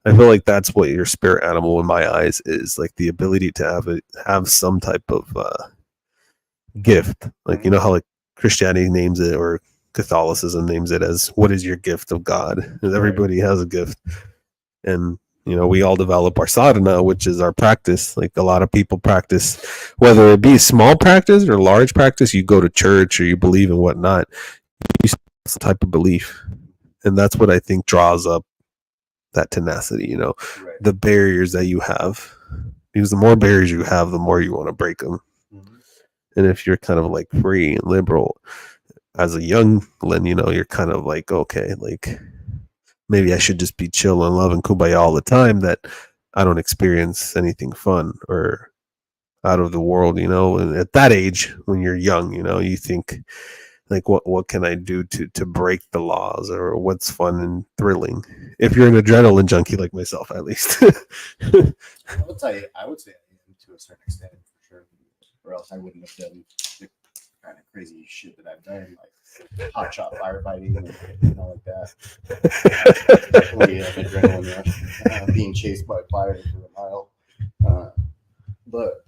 I feel like that's what your spirit animal in my eyes is, like the ability to have some type of gift. Like you know how like Christianity names it or Catholicism names it as what is your gift of God? Because everybody has a gift. And you know, we all develop our sadhana, which is our practice. Like a lot of people practice, whether it be small practice or large practice, you go to church or you believe in whatnot, you some type of belief. And that's what I think draws up that tenacity, you know, the barriers that you have. Because the more barriers you have, the more you want to break them. Mm-hmm. And if you're kind of like free and liberal as a youngling, you know, you're kind of like, okay, like maybe I should just be chill and love and kumbaya all the time, that I don't experience anything fun or out of the world, you know. And at that age, when you're young, you know, you think like what can I do to break the laws, or what's fun and thrilling if you're an adrenaline junkie like myself, at least. I would say I am to a certain extent, for sure, or else I wouldn't have done the kind of crazy shit that I've done, like hot shot firefighting and all like that. Definitely an adrenaline rush, being chased by fire for a mile. But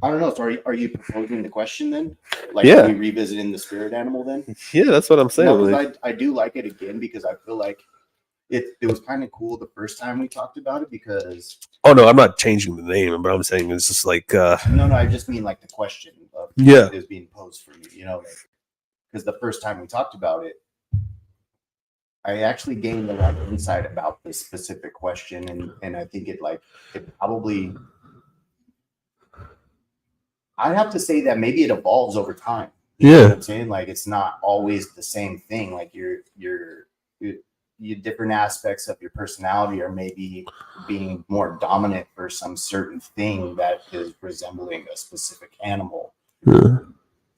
I don't know. So are you proposing the question then? Like, are we revisiting the spirit animal then? Yeah, that's what I'm saying. No, like, I do like it again because I feel like it was kind of cool the first time we talked about it because. Oh no, I'm not changing the name, but I'm saying it's just like. No, I just mean like the question of Yeah. is being posed for me, you know, because the first time we talked about it, I actually gained a lot of insight about this specific question, and I think it probably, I'd have to say that maybe it evolves over time. You know what I'm saying? Like it's not always the same thing. Like your different aspects of your personality are maybe being more dominant for some certain thing that is resembling a specific animal. Yeah.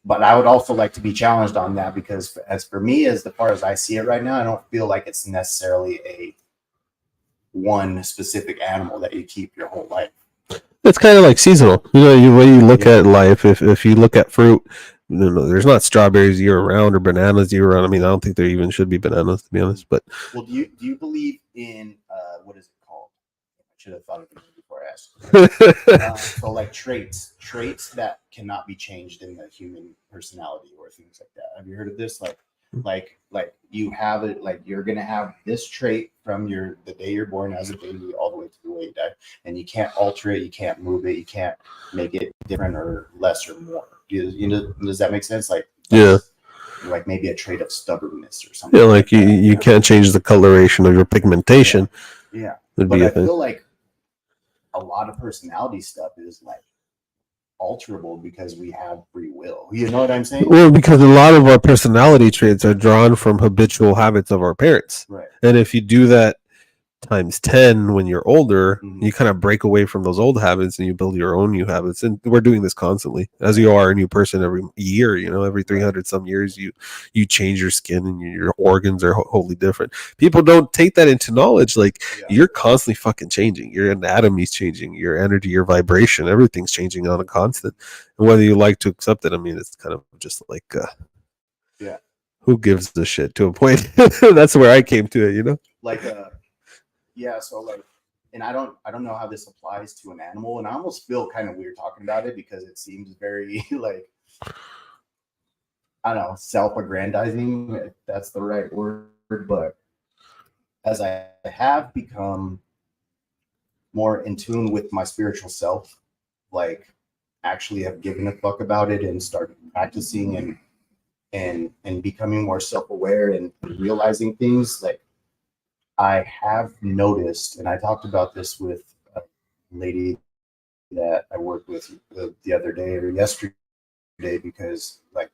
But I would also like to be challenged on that, because as for me, as far as I see it right now, I don't feel like it's necessarily a one specific animal that you keep your whole life. It's kind of like seasonal. You know, when you look at life, if you look at fruit, you know, there's not strawberries year round or bananas year round. I mean, I don't think there even should be bananas, to be honest. But well, do you believe in what is it called? I should have thought of it before I asked. So like traits that cannot be changed in the human personality or things like that. Have you heard of this? Like you have it, like you're gonna have this trait from the day you're born as a baby all the way to the way you die, and you can't alter it, you can't move it, you can't make it different or less or more. You know, does that make sense? Like maybe a trait of stubbornness or something. Yeah, like you can't change the coloration of your pigmentation. Yeah. But I feel like a lot of personality stuff is like alterable because we have free will. You know what I'm saying? Well, because a lot of our personality traits are drawn from habitual habits of our parents. Right. And if you do that times 10 when you're older, you kind of break away from those old habits and you build your own new habits. And we're doing this constantly. As you are a new person every year, you know, every 300 some years, you change your skin and your organs are wholly different. People don't take that into knowledge. Like you're constantly fucking changing. Your anatomy's changing, your energy, your vibration, everything's changing on a constant. And whether you like to accept it, I mean, it's kind of just like, who gives a shit to a point? That's where I came to it, you know? Yeah, so like, and I don't know how this applies to an animal, and I almost feel kind of weird talking about it because it seems very like, I don't know, self-aggrandizing, if that's the right word. But as I have become more in tune with my spiritual self, like actually have given a fuck about it and started practicing and becoming more self-aware and realizing things, like I have noticed, and I talked about this with a lady that I worked with the other day or yesterday, because like,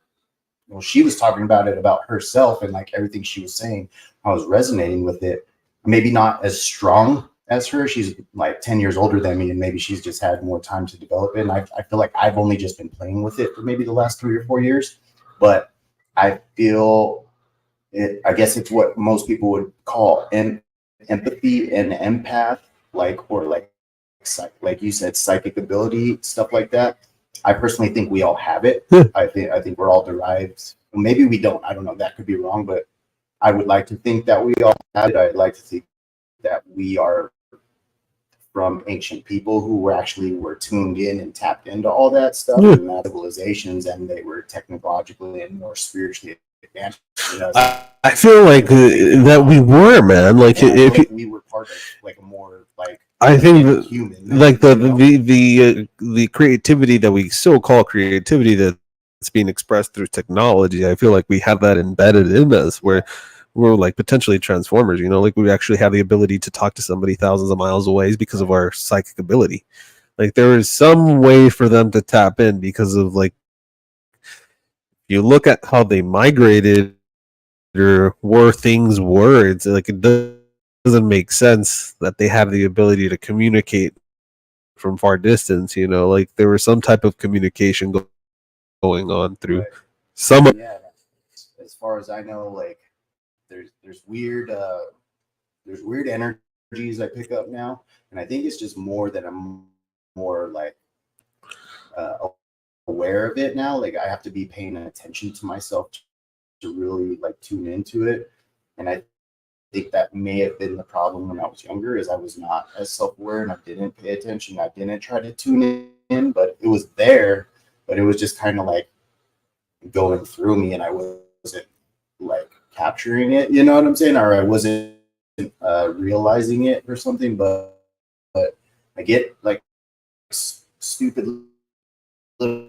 well, she was talking about it about herself, and like everything she was saying, I was resonating with it. Maybe not as strong as her. She's like 10 years older than me, and maybe she's just had more time to develop it. And I feel like I've only just been playing with it for maybe the last 3 or 4 years. But I feel I guess it's what most people would call empathy and empath, or like you said, psychic ability, stuff like that. I personally think we all have it. I think we're all derived. Maybe we don't. I don't know. That could be wrong, but I would like to think that we all have it. I'd like to think that we are from ancient people who were tuned in and tapped into all that stuff and civilizations, and they were technologically and more spiritually advanced. You know, I feel like that we were, man. Like if we were part of like a more like, I think human, like the creativity that we still call creativity that's being expressed through technology. I feel like we have that embedded in us, where we're like potentially transformers. You know, like we actually have the ability to talk to somebody thousands of miles away because of our psychic ability. Like there is some way for them to tap in because of like, you look at how they migrated or where things were, it's like it doesn't make sense that they have the ability to communicate from far distance. You know, like there was some type of communication going on through some. Yeah, as far as I know, like there's weird energies I pick up now, and I think it's just more that I'm more like aware of it now. Like I have to be paying attention to myself to really like tune into it, and I think that may have been the problem when I was younger, is I was not as self-aware and I didn't pay attention. I didn't try to tune in, but it was there, but it was just kind of like going through me, and I wasn't like capturing it, you know what I'm saying? Or I wasn't realizing it or something, but I get like stupid little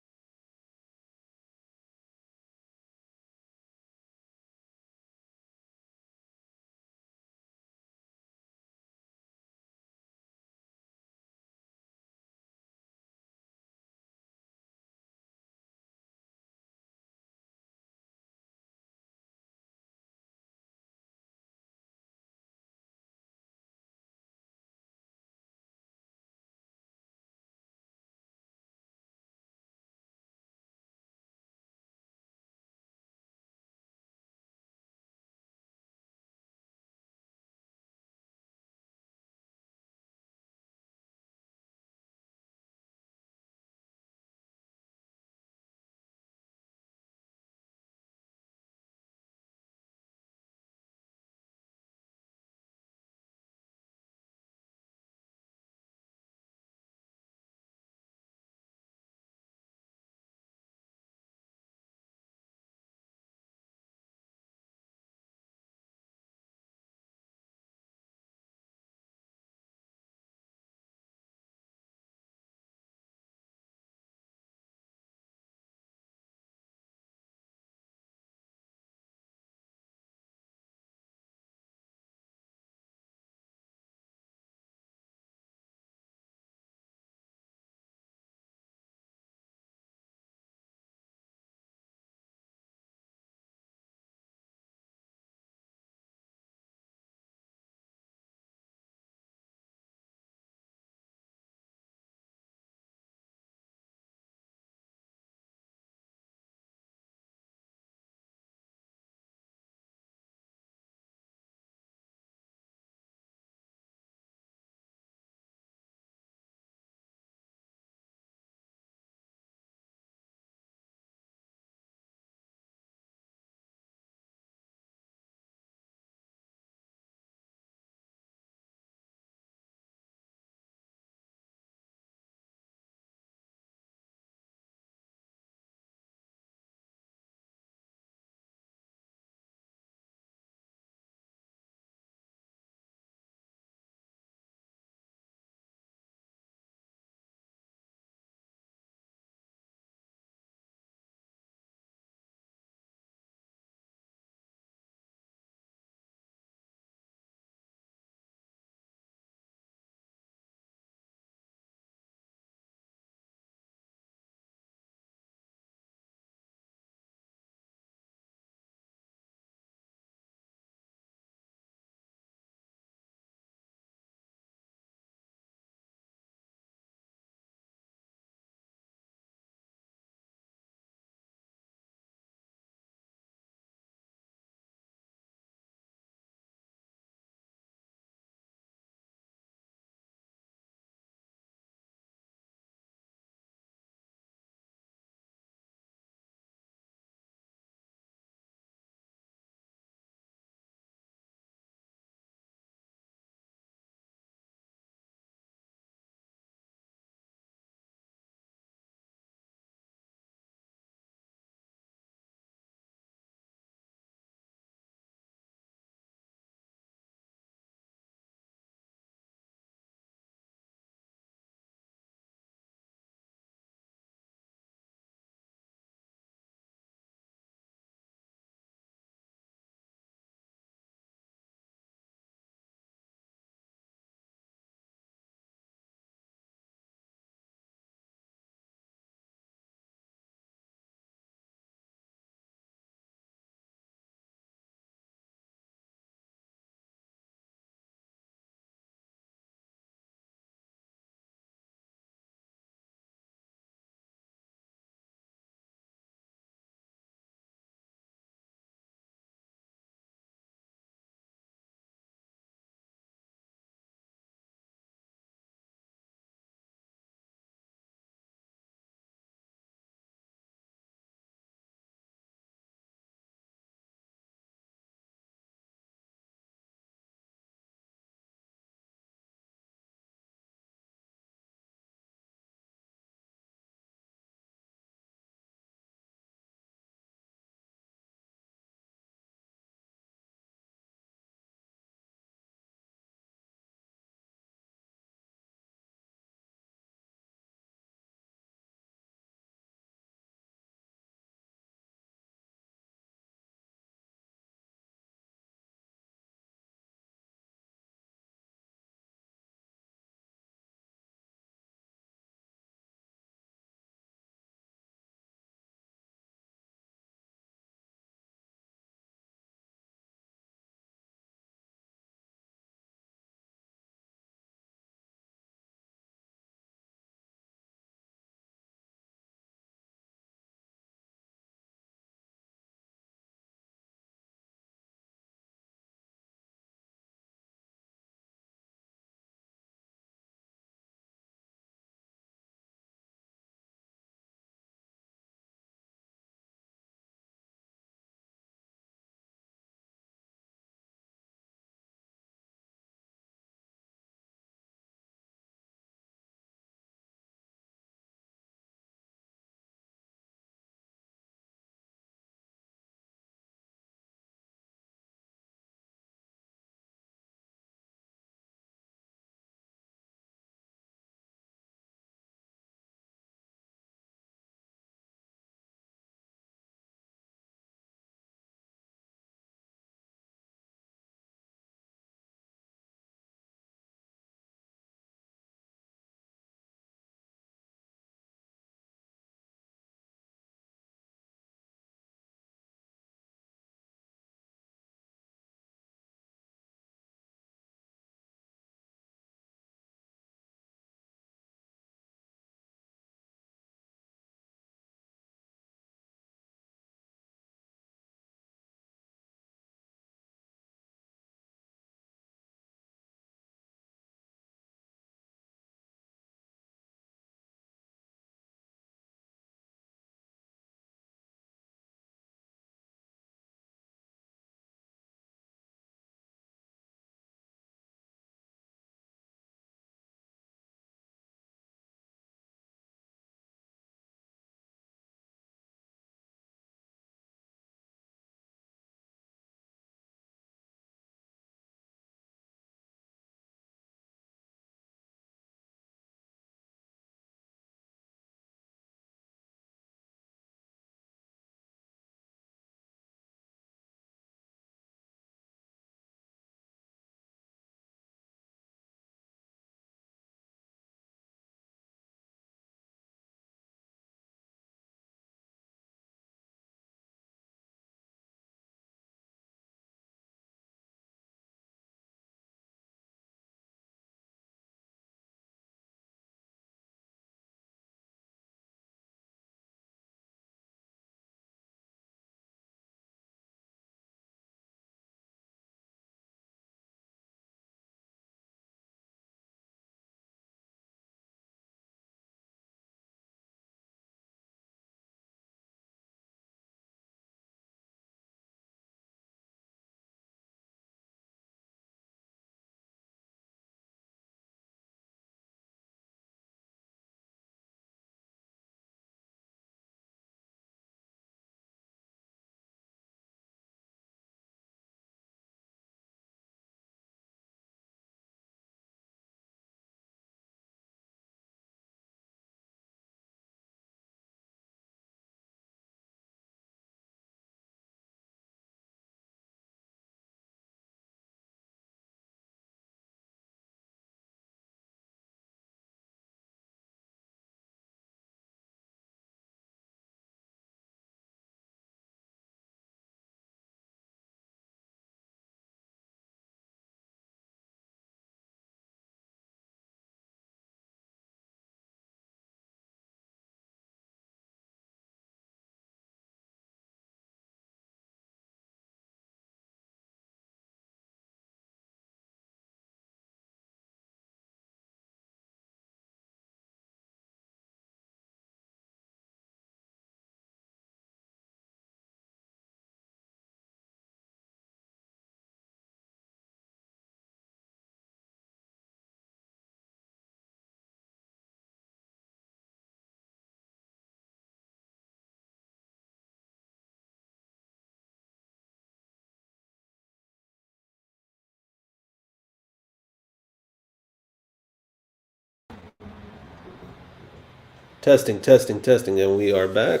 Testing, testing, testing, and we are back.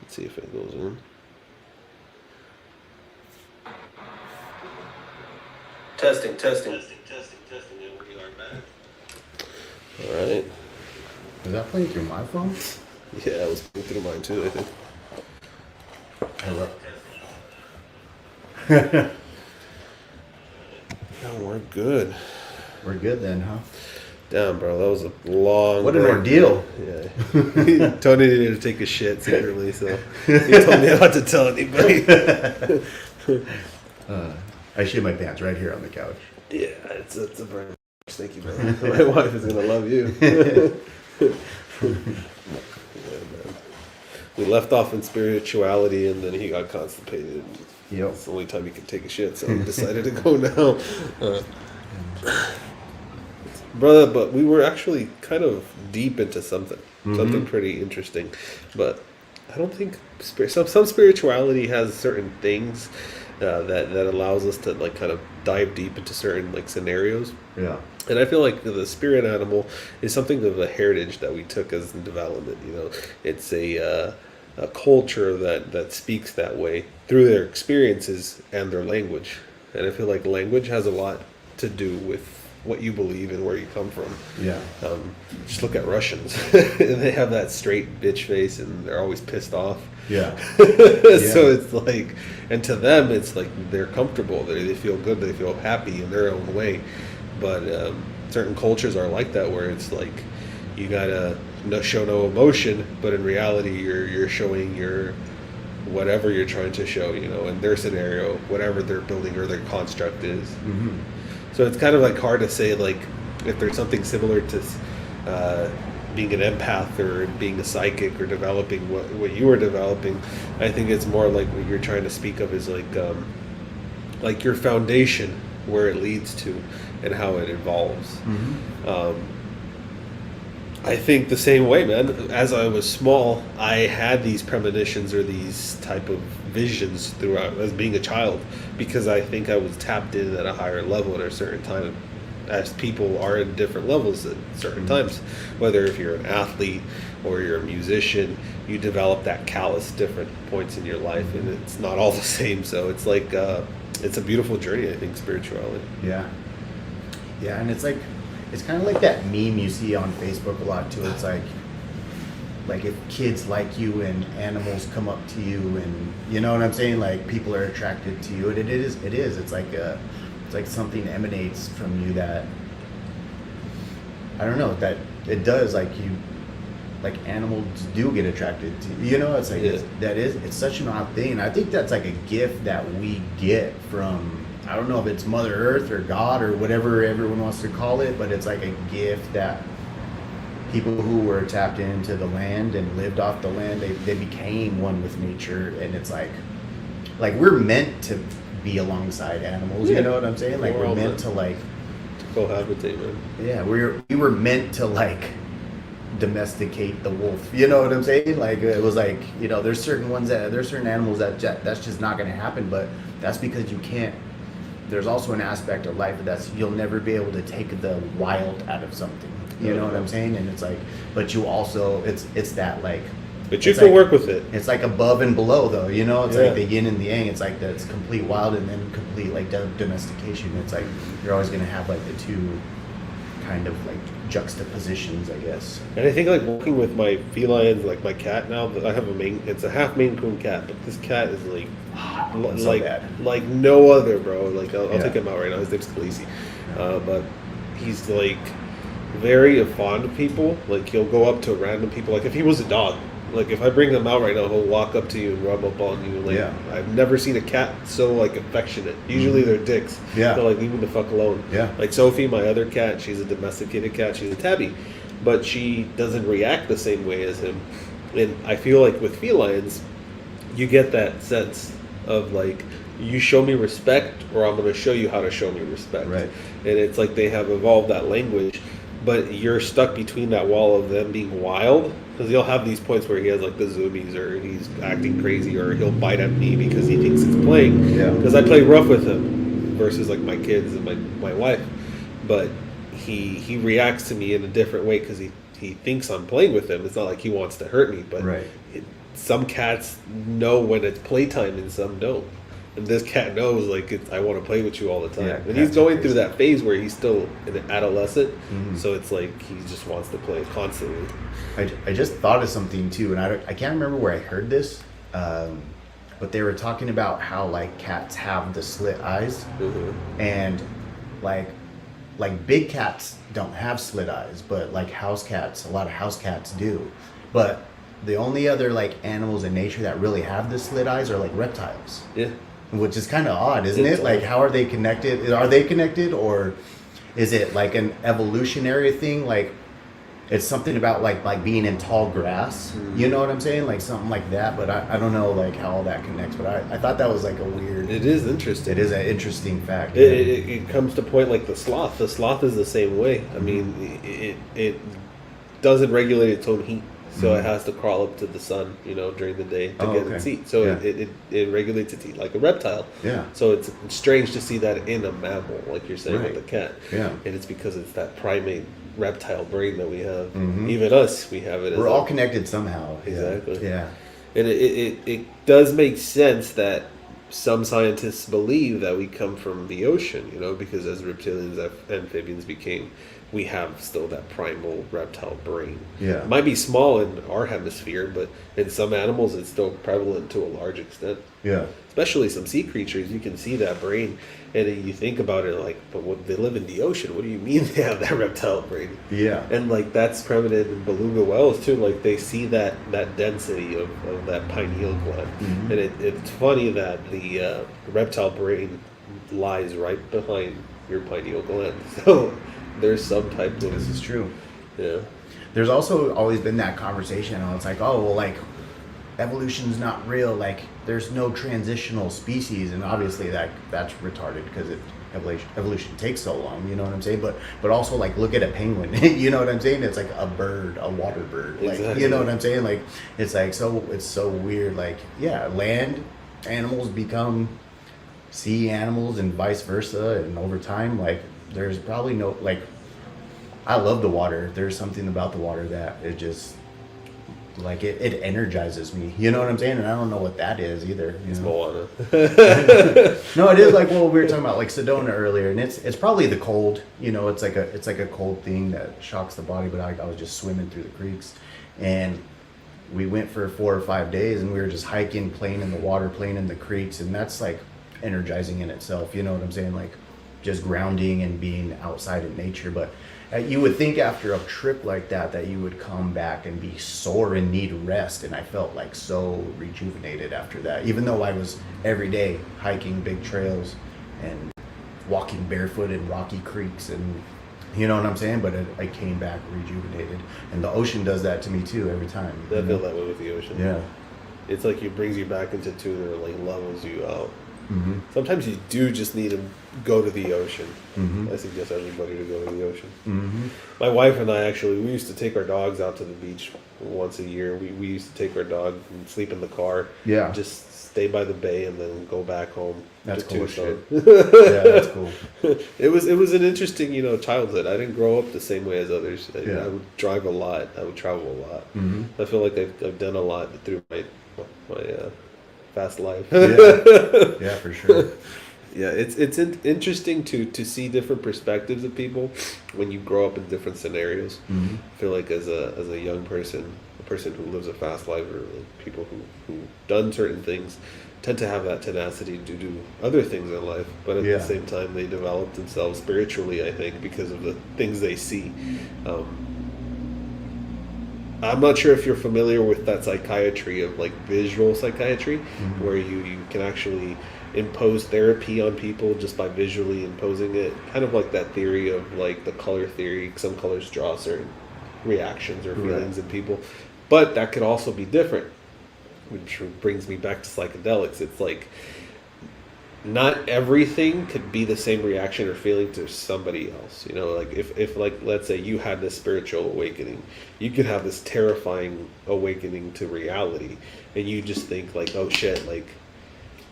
Let's see if it goes in. Testing, testing, testing, testing, testing, and we are back. All right. Is that playing through my phone? Yeah, it was playing through mine too, I think. No, we're good. We're good then, huh? Damn, bro, that was a long. What an ordeal! Yeah, Tony needed to take a shit secretly, so he told me not to tell anybody. I shit my pants right here on the couch. Yeah, it's a very nice. Thank you, brother. My wife is gonna love you. Yeah, man. We left off in spirituality, and then he got constipated. Yep. It's the only time he could take a shit, so we decided to go now. Brother, but we were actually kind of deep into something pretty interesting. But I don't think some spirituality has certain things that allows us to like kind of dive deep into certain like scenarios. Yeah. And I feel like the spirit animal is something of a heritage that we took as in development. You know, it's a culture that speaks that way through their experiences and their language. And I feel like language has a lot to do with what you believe and where you come from. Yeah. Just look at Russians. They have that straight bitch face and they're always pissed off. Yeah. So it's like, and to them, it's like they're comfortable. They feel good. They feel happy in their own way. But certain cultures are like that, where it's like you gotta show no emotion, but in reality, you're showing your whatever you're trying to show. You know, in their scenario, whatever they're building or their construct is. Mm-hmm. So it's kind of like hard to say like if there's something similar to being an empath or being a psychic or developing what you were developing. I think it's more like what you're trying to speak of is like your foundation, where it leads to and how it evolves. Mm-hmm. I think the same way, man. As I was small, I had these premonitions or these type of visions throughout as being a child, because I think I was tapped in at a higher level at a certain time, as people are in different levels at certain times. Whether if you're an athlete or you're a musician, you develop that callus different points in your life, and it's not all the same. So it's like it's a beautiful journey, I think, spirituality. Yeah. Yeah, and it's like, it's kind of like that meme you see on Facebook a lot too. It's like if kids like you and animals come up to you, and you know what I'm saying, like people are attracted to you, and it is it's like something emanates from you that, I don't know, that it does, like you, like animals do get attracted to you, know. It's like it's such an odd thing. I think that's like a gift that we get from, I don't know if it's Mother Earth or God or whatever everyone wants to call it, but it's like a gift that people who were tapped into the land and lived off the land, they became one with nature. And it's like we're meant to be alongside animals, you know what I'm saying? Like we're meant to like cohabitate, man. Yeah, we were meant to like domesticate the wolf, you know what I'm saying? Like it was like, you know, there's certain animals that's just not going to happen, but that's because you can't. There's also an aspect of life that's you'll never be able to take the wild out of something. You know what I'm saying? And it's like, but you also, it's that like. But you can work with it. It's like above and below, though. You know, it's like the yin and the yang. It's like that's complete wild and then complete like domestication. It's like you're always gonna have like the two kind of like juxtapositions, I guess. And I think like working with my felines, like my cat now, I have it's a half Maine Coon cat, but this cat is like like no other, bro. Like I'll take him out right now. His name's Khaleesi, but he's like very fond of people. Like he'll go up to random people. Like if he was a dog, like if I bring him out right now, he'll walk up to you and rub up on you. Like I've never seen a cat so like affectionate. Usually they're dicks. Yeah. They're like, leave me the fuck alone. Yeah. Like Sophie, my other cat, she's a domesticated cat. She's a tabby, but she doesn't react the same way as him. And I feel like with felines, you get that sense of like, you show me respect, or I'm going to show you how to show me respect. Right. And it's like they have evolved that language, but you're stuck between that wall of them being wild, because he'll have these points where he has like the zoomies, or he's acting crazy, or he'll bite at me because he thinks it's playing. Yeah. Because I play rough with him versus like my kids and my wife, but he reacts to me in a different way because he he thinks I'm playing with him. It's not like he wants to hurt me, but Right. Some cats know when it's playtime and some don't. And this cat knows, like, I want to play with you all the time. Yeah, and he's cats are going through crazy. that phase where he's still an adolescent, Mhm. so it's like he just wants to play constantly. I just thought of something too, and I can't remember where I heard this, but they were talking about how like cats have the slit eyes, and like big cats don't have slit eyes, but like house cats, a lot of house cats do. But the only other like animals in nature that really have the slit eyes are like reptiles. Yeah. Which is kind of odd, isn't It's it? Like, odd. how are they connected? Are they connected, or is it like an evolutionary thing? Like, it's something about like being in tall grass. You know what I'm saying? Like something like that. But I don't know like how all that connects. But I thought that was like a weird. It is interesting. It is an interesting fact. It comes to point like the sloth. The sloth is the same way. I mean, it doesn't regulate its own heat, so it has to crawl up to the sun, during the day to get its heat. So it regulates its heat like a reptile. Yeah. So it's strange to see that in a mammal, like you're saying with the cat. Yeah. And it's because it's that primate reptile brain that we have. Even us, we have it. We're all connected somehow. Exactly. Yeah. And it does make sense that some scientists believe that we come from the ocean, because as reptilians, amphibians became, we have still that primal reptile brain. Yeah. It might be small in our hemisphere, but in some animals, it's still prevalent to a large extent. Yeah. Especially some sea creatures, you can see that brain, and then you think about it like, but what, they live in the ocean. What do you mean they have that reptile brain? Yeah. And like that's prevalent in beluga whales too. Like they see that density of that pineal gland, and it's funny that the reptile brain lies right behind your pineal gland. So there's some type of This is true. yeah. There's also always been that conversation. It's like, oh, well, like, evolution's not real. Like, there's no transitional species, and obviously that's retarded because evolution takes so long. You know what I'm saying? But also like, look at a penguin. You know what I'm saying? It's like a bird, a water bird. Like, Exactly. you know what I'm saying? Like, it's like it's so weird. Like, yeah, land animals become sea animals and vice versa, and over time, like, there's probably no like. I love the water. There's something about the water that it just like it energizes me. You know what I'm saying? And I don't know what that is either. You know? Moana. No, it is like, well, we were talking about like Sedona earlier, and it's probably the cold. It's like a cold thing that shocks the body. But I was just swimming through the creeks, and we went for 4 or 5 days, and we were just hiking, playing in the water, playing in the creeks, and that's like energizing in itself. You know what I'm saying? Like just grounding and being outside in nature. But you would think after a trip like that you would come back and be sore and need rest, and I felt like so rejuvenated after that, even though I was every day hiking big trails and walking barefoot in rocky creeks, and you know what I'm saying. But I came back rejuvenated, and the ocean does that to me too every time. I feel that way with the ocean. Yeah. It's like it brings you back into tune, or like levels you out. Mm-hmm. Sometimes you do just need to go to the ocean. Mm-hmm. I suggest everybody to go to the ocean. Mm-hmm. My wife and I we used to take our dogs out to the beach once a year. We used to take our dog and sleep in the car. Yeah. Just stay by the bay and then go back home. That's to cool Tucson. Yeah, that's cool. It was an interesting, childhood. I didn't grow up the same way as others. Yeah. I would drive a lot. I would travel a lot. Mm-hmm. I feel like I've done a lot through my fast life. Yeah, for sure. Yeah, it's interesting to see different perspectives of people when you grow up in different scenarios. Mm-hmm. I feel like as a young person, a person who lives a fast life, or like people who done certain things, tend to have that tenacity to do other things in life, but at the same time they develop themselves spiritually, I think, because of the things they see. I'm not sure if you're familiar with that psychiatry of like visual psychiatry, Mm-hmm. where you can actually impose therapy on people just by visually imposing it, kind of like that theory of like the color theory. Some colors draw certain reactions or feelings in people, but that could also be different, which brings me back to psychedelics. It's like not everything could be the same reaction or feeling to somebody else. Like if like, let's say you had this spiritual awakening, you could have this terrifying awakening to reality, and you just think like, oh shit, like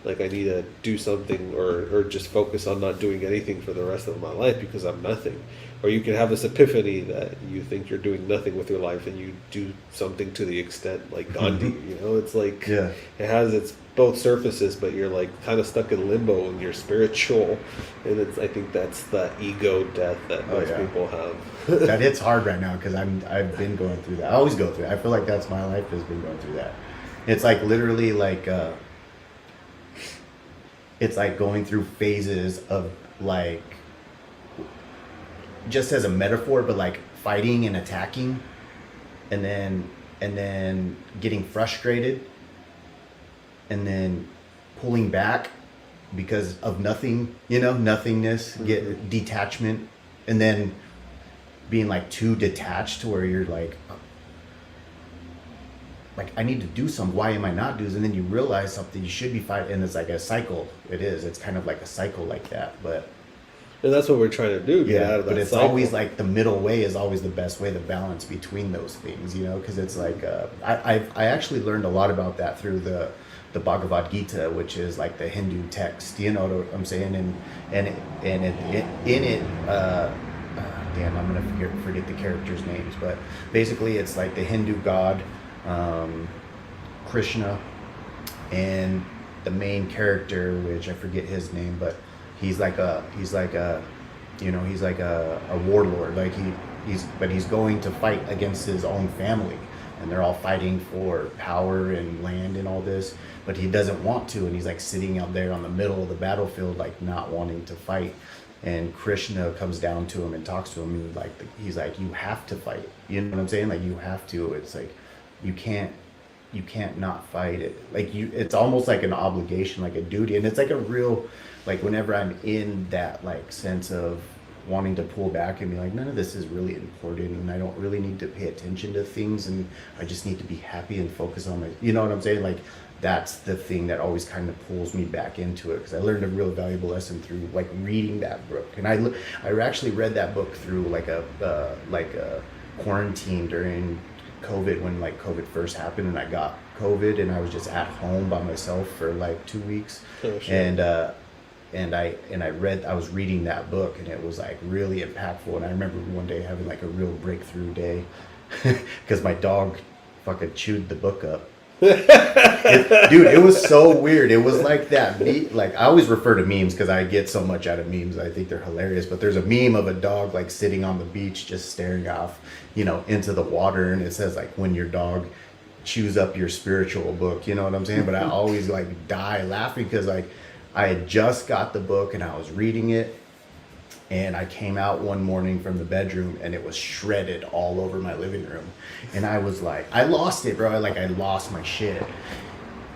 I need to do something, or just focus on not doing anything for the rest of my life because I'm nothing. or you can have this epiphany that you think you're doing nothing with your life and you do something to the extent like Gandhi. It's like it has its both surfaces, but you're like kind of stuck in limbo and you're spiritual, and I think that's the ego death that most people have. That hits hard right now because I've been going through that. I always go through it. I feel like that's my life, has been going through that. It's like literally like it's like going through phases of like, just as a metaphor, but like fighting and attacking, and then getting frustrated, and then pulling back because of nothing, nothingness, get detachment, and then being like too detached to where you're like I need to do something. Why am I not doing? And then you realize something you should be fighting, and it's like a cycle. It's kind of like a cycle like that, but. And that's what we're trying to do. Get out of that but it's cycle. Always like the middle way is always the best way, the balance between those things, because it's like I actually learned a lot about that through the Bhagavad Gita, which is like the Hindu text. You know what I'm saying? And in it, damn, I'm gonna forget the characters' names, but basically it's like the Hindu god, Krishna, and the main character, which I forget his name, but he's like a warlord. Like he's going to fight against his own family, and they're all fighting for power and land and all this, but he doesn't want to, and he's like sitting out there on the middle of the battlefield, like not wanting to fight. And Krishna comes down to him and talks to him, and he's like, you have to fight. You know what I'm saying? Like, you have to. It's like you can't not fight it. Like it's almost like an obligation, like a duty. And it's like a real, like whenever I'm in that like sense of wanting to pull back and be like, none of this is really important, and I don't really need to pay attention to things, and I just need to be happy and focus on my, you know what I'm saying? Like that's the thing that always kind of pulls me back into it, because I learned a real valuable lesson through like reading that book. And I actually read that book through like a quarantine during COVID, when like COVID first happened, and I got COVID, and I was just at home by myself for like 2 weeks. Oh, sure. And I was reading that book, and it was like really impactful. And I remember one day having like a real breakthrough day because my dog fucking chewed the book up. Dude, it was so weird. It was like that. Like I always refer to memes because I get so much out of memes. I think they're hilarious. But there's a meme of a dog like sitting on the beach, just staring off, into the water, and it says like, when your dog chews up your spiritual book. You know what I'm saying? But I always like die laughing because like I had just got the book and I was reading it. And I came out one morning from the bedroom, and it was shredded all over my living room. And I was like, I lost it, bro. I lost my shit.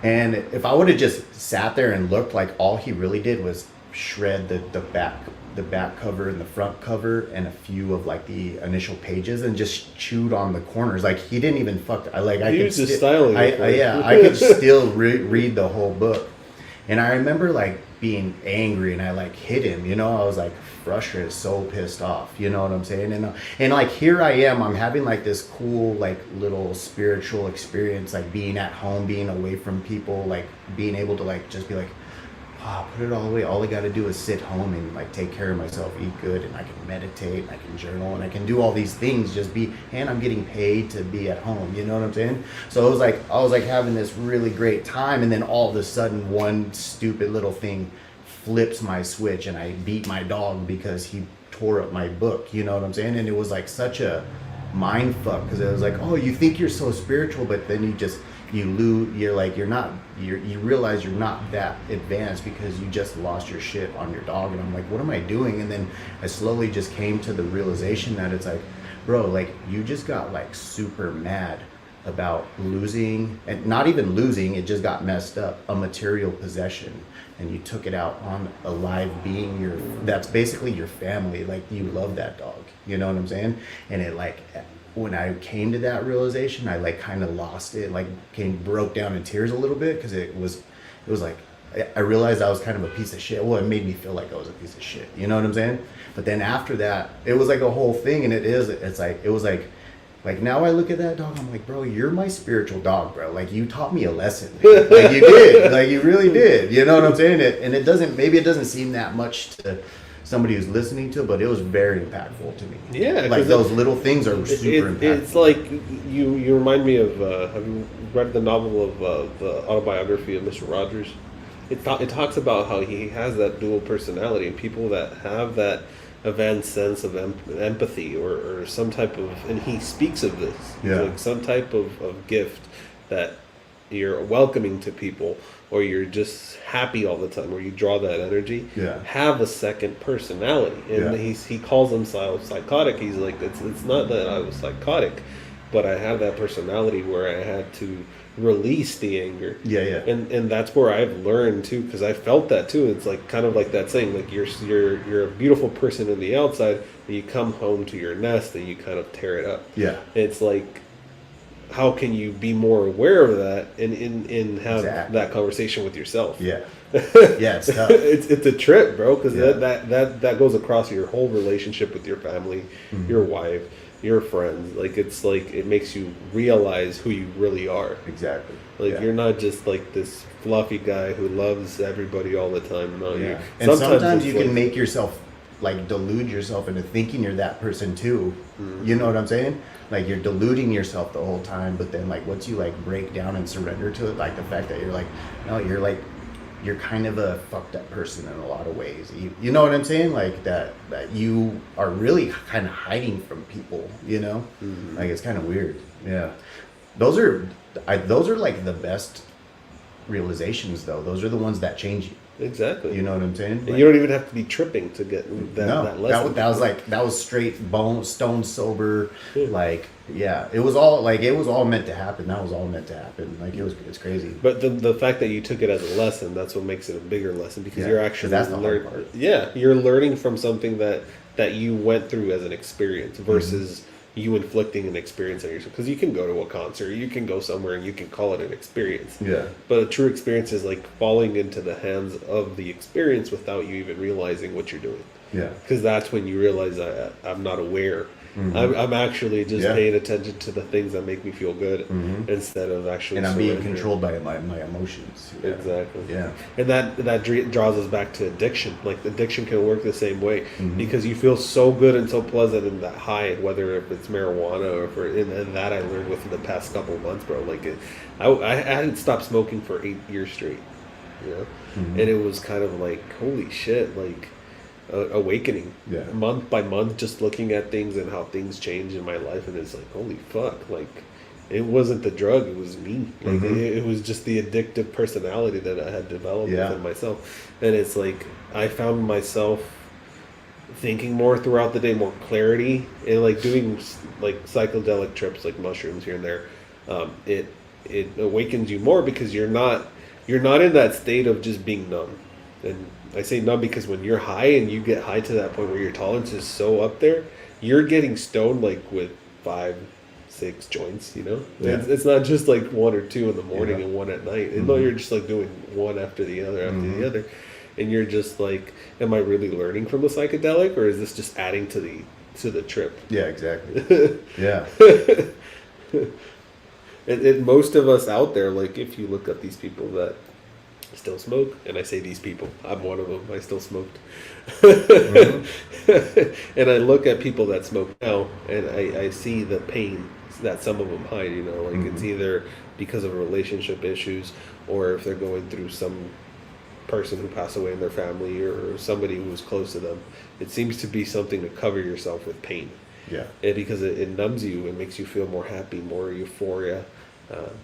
And if I would have just sat there and looked, like all he really did was shred the back cover and the front cover and a few of like the initial pages, and just chewed on the corners. Like he didn't even I could still read the whole book. And I remember like being angry, and I like hit him, I was like frustrated, so pissed off, you know what I'm saying? And like here I am, I'm having like this cool like little spiritual experience, like being at home, being away from people, like being able to like just be like, put it all away. All I got to do is sit home and like take care of myself, eat good, and I can meditate, and I can journal, and I can do all these things, and I'm getting paid to be at home, you know what I'm saying? So I was like having this really great time, and then all of a sudden one stupid little thing flips my switch, and I beat my dog because he tore up my book, you know what I'm saying? And it was like such a mind fuck, because it was like, oh, you think you're so spiritual, but then you realize you're not that advanced because you just lost your shit on your dog. And I'm like, what am I doing? And then I slowly just came to the realization that it's like, bro, like you just got like super mad about losing, and not even losing, it just got messed up, a material possession, and you took it out on a live being, that's basically your family. Like you love that dog, you know what I'm saying? And it like, when I came to that realization, I like kind of lost it, like broke down in tears a little bit, because it was like, I realized I was kind of a piece of shit. Well, it made me feel like I was a piece of shit, you know what I'm saying? But then after that, it was like a whole thing, and it was like now I look at that dog, I'm like, bro, you're my spiritual dog, bro. Like you taught me a lesson. Like you did, like you really did, you know what I'm saying? Maybe it doesn't seem that much somebody who's listening to it, but it was very impactful to me. Yeah, like those little things are super impactful. It's like you remind me of. Have you read the novel of the autobiography of Mr. Rogers? It talks about how he has that dual personality, and people that have that advanced sense of empathy or some type of, and he speaks of this, like some type of gift that you're welcoming to people, or you're just happy all the time, or you draw that energy, have a second personality. And he calls himself psychotic. He's like, it's not that I was psychotic, but I have that personality where I had to release the anger. And that's where I've learned too, because I felt that too. It's like kind of like that saying, like you're a beautiful person in the outside, but you come home to your nest and you kind of tear it up. It's like, how can you be more aware of that and have that conversation with yourself? It's tough. It's a trip, bro, because that goes across your whole relationship with your family, your wife, your friends. Like, it's like it makes you realize who you really are. Exactly. Like, you're not just like this fluffy guy who loves everybody all the time. No, and sometimes you can make yourself, like, delude yourself into thinking you're that person too. You know what I'm saying? Like, you're deluding yourself the whole time, but then, like, once you, like, break down and surrender to it, like the fact that you're like, no, you're kind of a fucked up person in a lot of ways. You know what I'm saying? Like, that you are really kind of hiding from people, you know? Like, it's kind of weird. Those are like the best realizations, though. Those are the ones that change you. Exactly. You know what I'm saying? And you don't even have to be tripping to get that lesson. That was straight stone sober. Like, it was all meant to happen. That was all meant to happen. Like, it's crazy. But the fact that you took it as a lesson, that's what makes it a bigger lesson, because you're actually that's the hard part. You're learning from something that you went through as an experience versus you inflicting an experience on yourself. Because you can go to a concert, you can go somewhere and you can call it an experience. But a true experience is like falling into the hands of the experience without you even realizing what you're doing. Because that's when you realize I'm not aware. I'm actually just paying attention to the things that make me feel good instead of actually. And I'm being controlled by my emotions. Exactly. And that draws us back to addiction. Like, addiction can work the same way, because you feel so good and so pleasant in that high, whether if it's marijuana or and that I learned within the past couple of months, bro. Like, I hadn't stopped smoking for 8 years straight, you know, and it was kind of like, holy shit, like. Awakening month by month, just looking at things and how things change in my life, and it's like, holy fuck, like, it wasn't the drug, it was me. Like, it was just the addictive personality that I had developed within myself. And it's like, I found myself thinking more throughout the day, more clarity, and like doing like psychedelic trips, like mushrooms here and there. It awakens you more, because you're not in that state of just being numb. And I say numb because when you're high and you get high to that point where your tolerance is so up there, you're getting stoned like with 5-6 joints, you know? It's not just like 1 or 2 in the morning and 1 at night. No, you're just like doing one after the other after the other. And you're just like, am I really learning from the psychedelic, or is this just adding to the trip? Yeah, exactly. And most of us out there, like, if you look up these people that still smoke, and I say these people, I'm one of them, I still smoked. And I look at people that smoke now, and I see the pain that some of them hide, you know, like it's either because of relationship issues, or if they're going through some person who passed away in their family, or somebody who was close to them. It seems to be something to cover yourself with pain. And because it numbs you, it makes you feel more happy, more euphoria.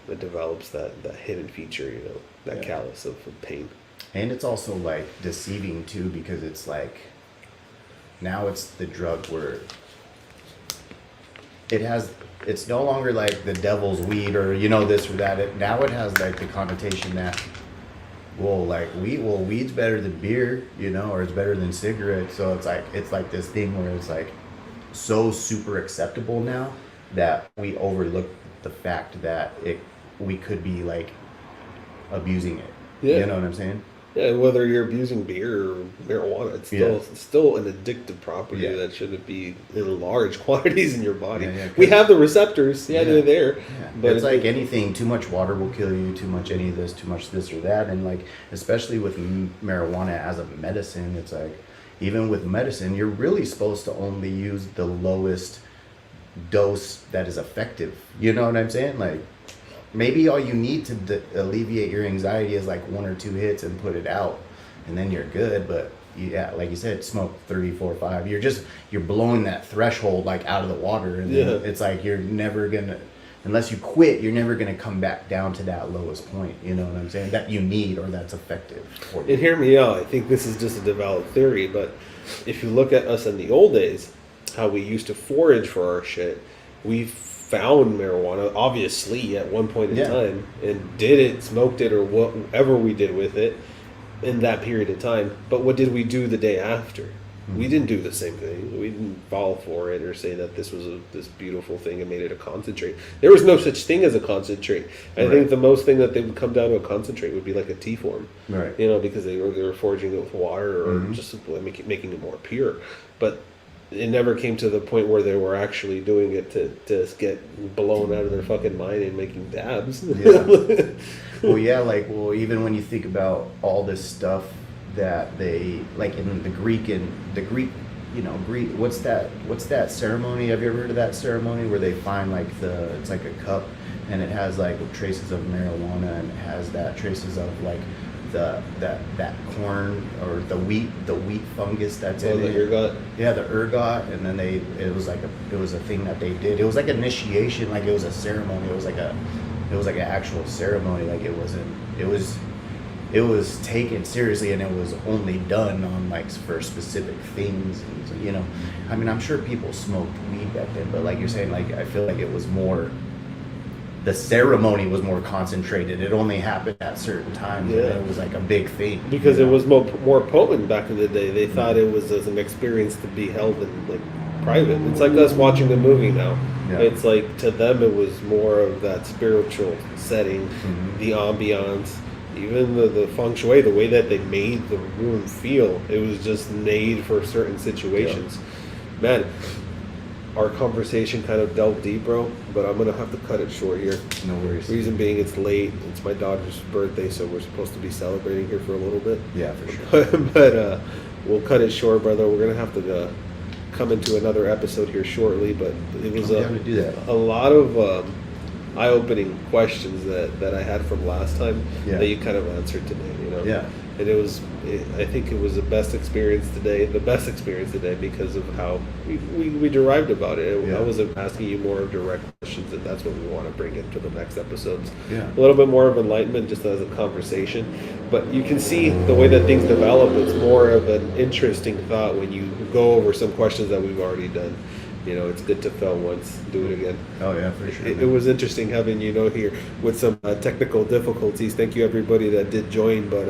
It develops that hidden feature, you know, that callus of pain. And it's also like deceiving too, because it's like, now it's the drug where it's no longer like the devil's weed, or, you know, this or that. Now it has like the connotation that, weed's better than beer, you know, or it's better than cigarettes. So it's like this thing where it's like so super acceptable now that we overlook the fact that we could be like abusing it. You know what I'm saying? Yeah, whether you're abusing beer or marijuana, it's still an addictive property that shouldn't be in large quantities in your body. We have the receptors, they're there. But it's like anything, too much water will kill you, too much any of this, too much this or that. And like, especially with marijuana as a medicine, it's like, even with medicine, you're really supposed to only use the lowest dose that is effective. You know what I'm saying? Like, maybe all you need to alleviate your anxiety is like 1 or 2 hits and put it out, and then you're good. But yeah, like you said, smoke 3, 4, 5. You're blowing that threshold like out of the water, and then it's like you're never gonna, unless you quit, you're never gonna come back down to that lowest point. You know what I'm saying? That you need, or that's effective for you. And hear me out. I think this is just a developed theory, but if you look at us in the old days, how we used to forage for our shit, we found marijuana obviously at one point in time and did it, smoked it, or whatever we did with it in that period of time. But what did we do the day after? We didn't do the same thing. We didn't fall for it or say that this was this beautiful thing and made it a concentrate. There was no such thing as a concentrate. I think the most thing that they would come down to a concentrate would be like a tea form, right? You know, because they were foraging it with water or just making it more pure. But it never came to the point where they were actually doing it to get blown out of their fucking mind and making dabs. Well, even when you think about all this stuff that they, like in the Greek, you know, what's that ceremony? Have you ever heard of that ceremony where they find like it's like a cup and it has like traces of marijuana and it has that traces of like that corn or the wheat fungus that's in it. Ergot. Yeah, the ergot, and then it was a thing that they did. It was like initiation, like it was a ceremony. It was like an actual ceremony. Like it was taken seriously, and it was only done on like for specific things. And, you know, I mean, I'm sure people smoked weed back then, but like you're saying, like I feel like it was more. The ceremony was more concentrated. It only happened at certain times. Yeah. And it was like a big thing. Because it was more potent back in the day. They thought it was as an experience to be held in like private. It's like us watching a movie now. Yeah. It's like to them it was more of that spiritual setting, the ambiance, even the feng shui, the way that they made the room feel. It was just made for certain situations. Man, our conversation kind of delved deep, bro, but I'm gonna have to cut it short here. No worries. Reason being, it's late. It's my daughter's birthday, so we're supposed to be celebrating here for a little bit. Yeah, for sure. but we'll cut it short, brother. We're gonna have to come into another episode here shortly. But it was to do that. A lot of eye-opening questions that I had from last time that you kind of answered today. You know. Yeah. And I think it was the best experience today because of how we derived about it. I wasn't asking you more direct questions, and that's what we want to bring into the next episodes. Yeah. A little bit more of enlightenment just as a conversation. But you can see the way that things develop, it's more of an interesting thought when you go over some questions that we've already done. You know, it's good to fail once, do it again. Oh yeah, for sure. It was interesting having you here with some technical difficulties. Thank you everybody that did join, but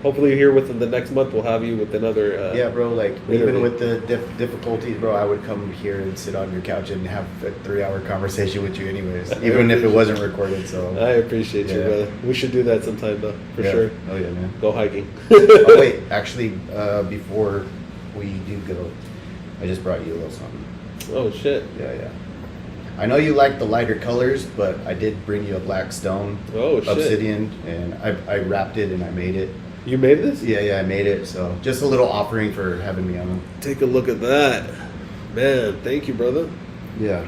hopefully here within the next month we'll have you with another yeah, bro, like interview. even with the difficulties, bro, I would come here and sit on your couch and have a 3-hour conversation with you anyways, even if it wasn't recorded. So I appreciate you, brother. We should do that sometime though, for sure. Oh yeah, man. Go hiking. Oh wait, actually, before we do go, I just brought you a little something. Oh shit. Yeah. I know you like the lighter colors, but I did bring you a black stone, obsidian, and I wrapped it and I made it. You made this? Yeah, I made it. So just a little offering for having me on. Take a look at that. Man, thank you, brother. Yeah.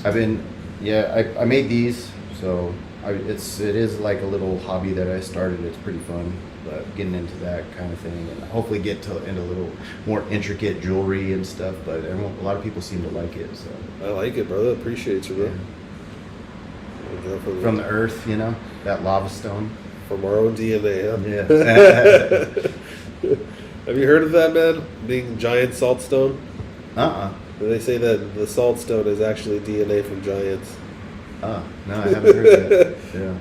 I made these, so it is like a little hobby that I started. It's pretty fun, but getting into that kind of thing, and hopefully get into a little more intricate jewelry and stuff. But a lot of people seem to like it. So I like it, brother. Appreciate you, bro. Yeah. From the earth, you know, that lava stone. From our own DNA, huh? Yeah. Have you heard of that, man? Being giant saltstone? They say that the saltstone is actually DNA from giants. No, I haven't heard of that. Yeah.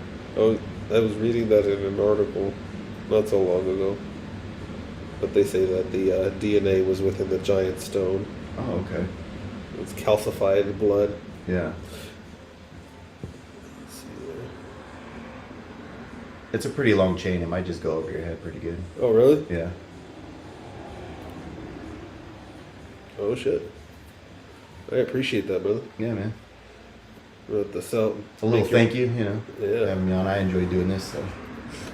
I was reading that in an article not so long ago. But they say that the DNA was within the giant stone. Oh, okay. It's calcified blood. Yeah. It's a pretty long chain. It might just go over your head pretty good. Oh, really? Yeah. Oh, shit. I appreciate that, brother. Yeah, man. With the cell. A little thank you, you know. Yeah. Having me on. I enjoy doing this. So.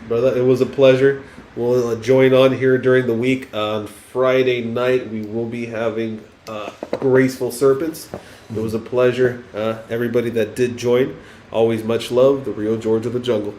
Brother, it was a pleasure. will join on here during the week. On Friday night, we will be having Graceful Serpents. It was a pleasure. Everybody that did join, always much love. The real George of the Jungle.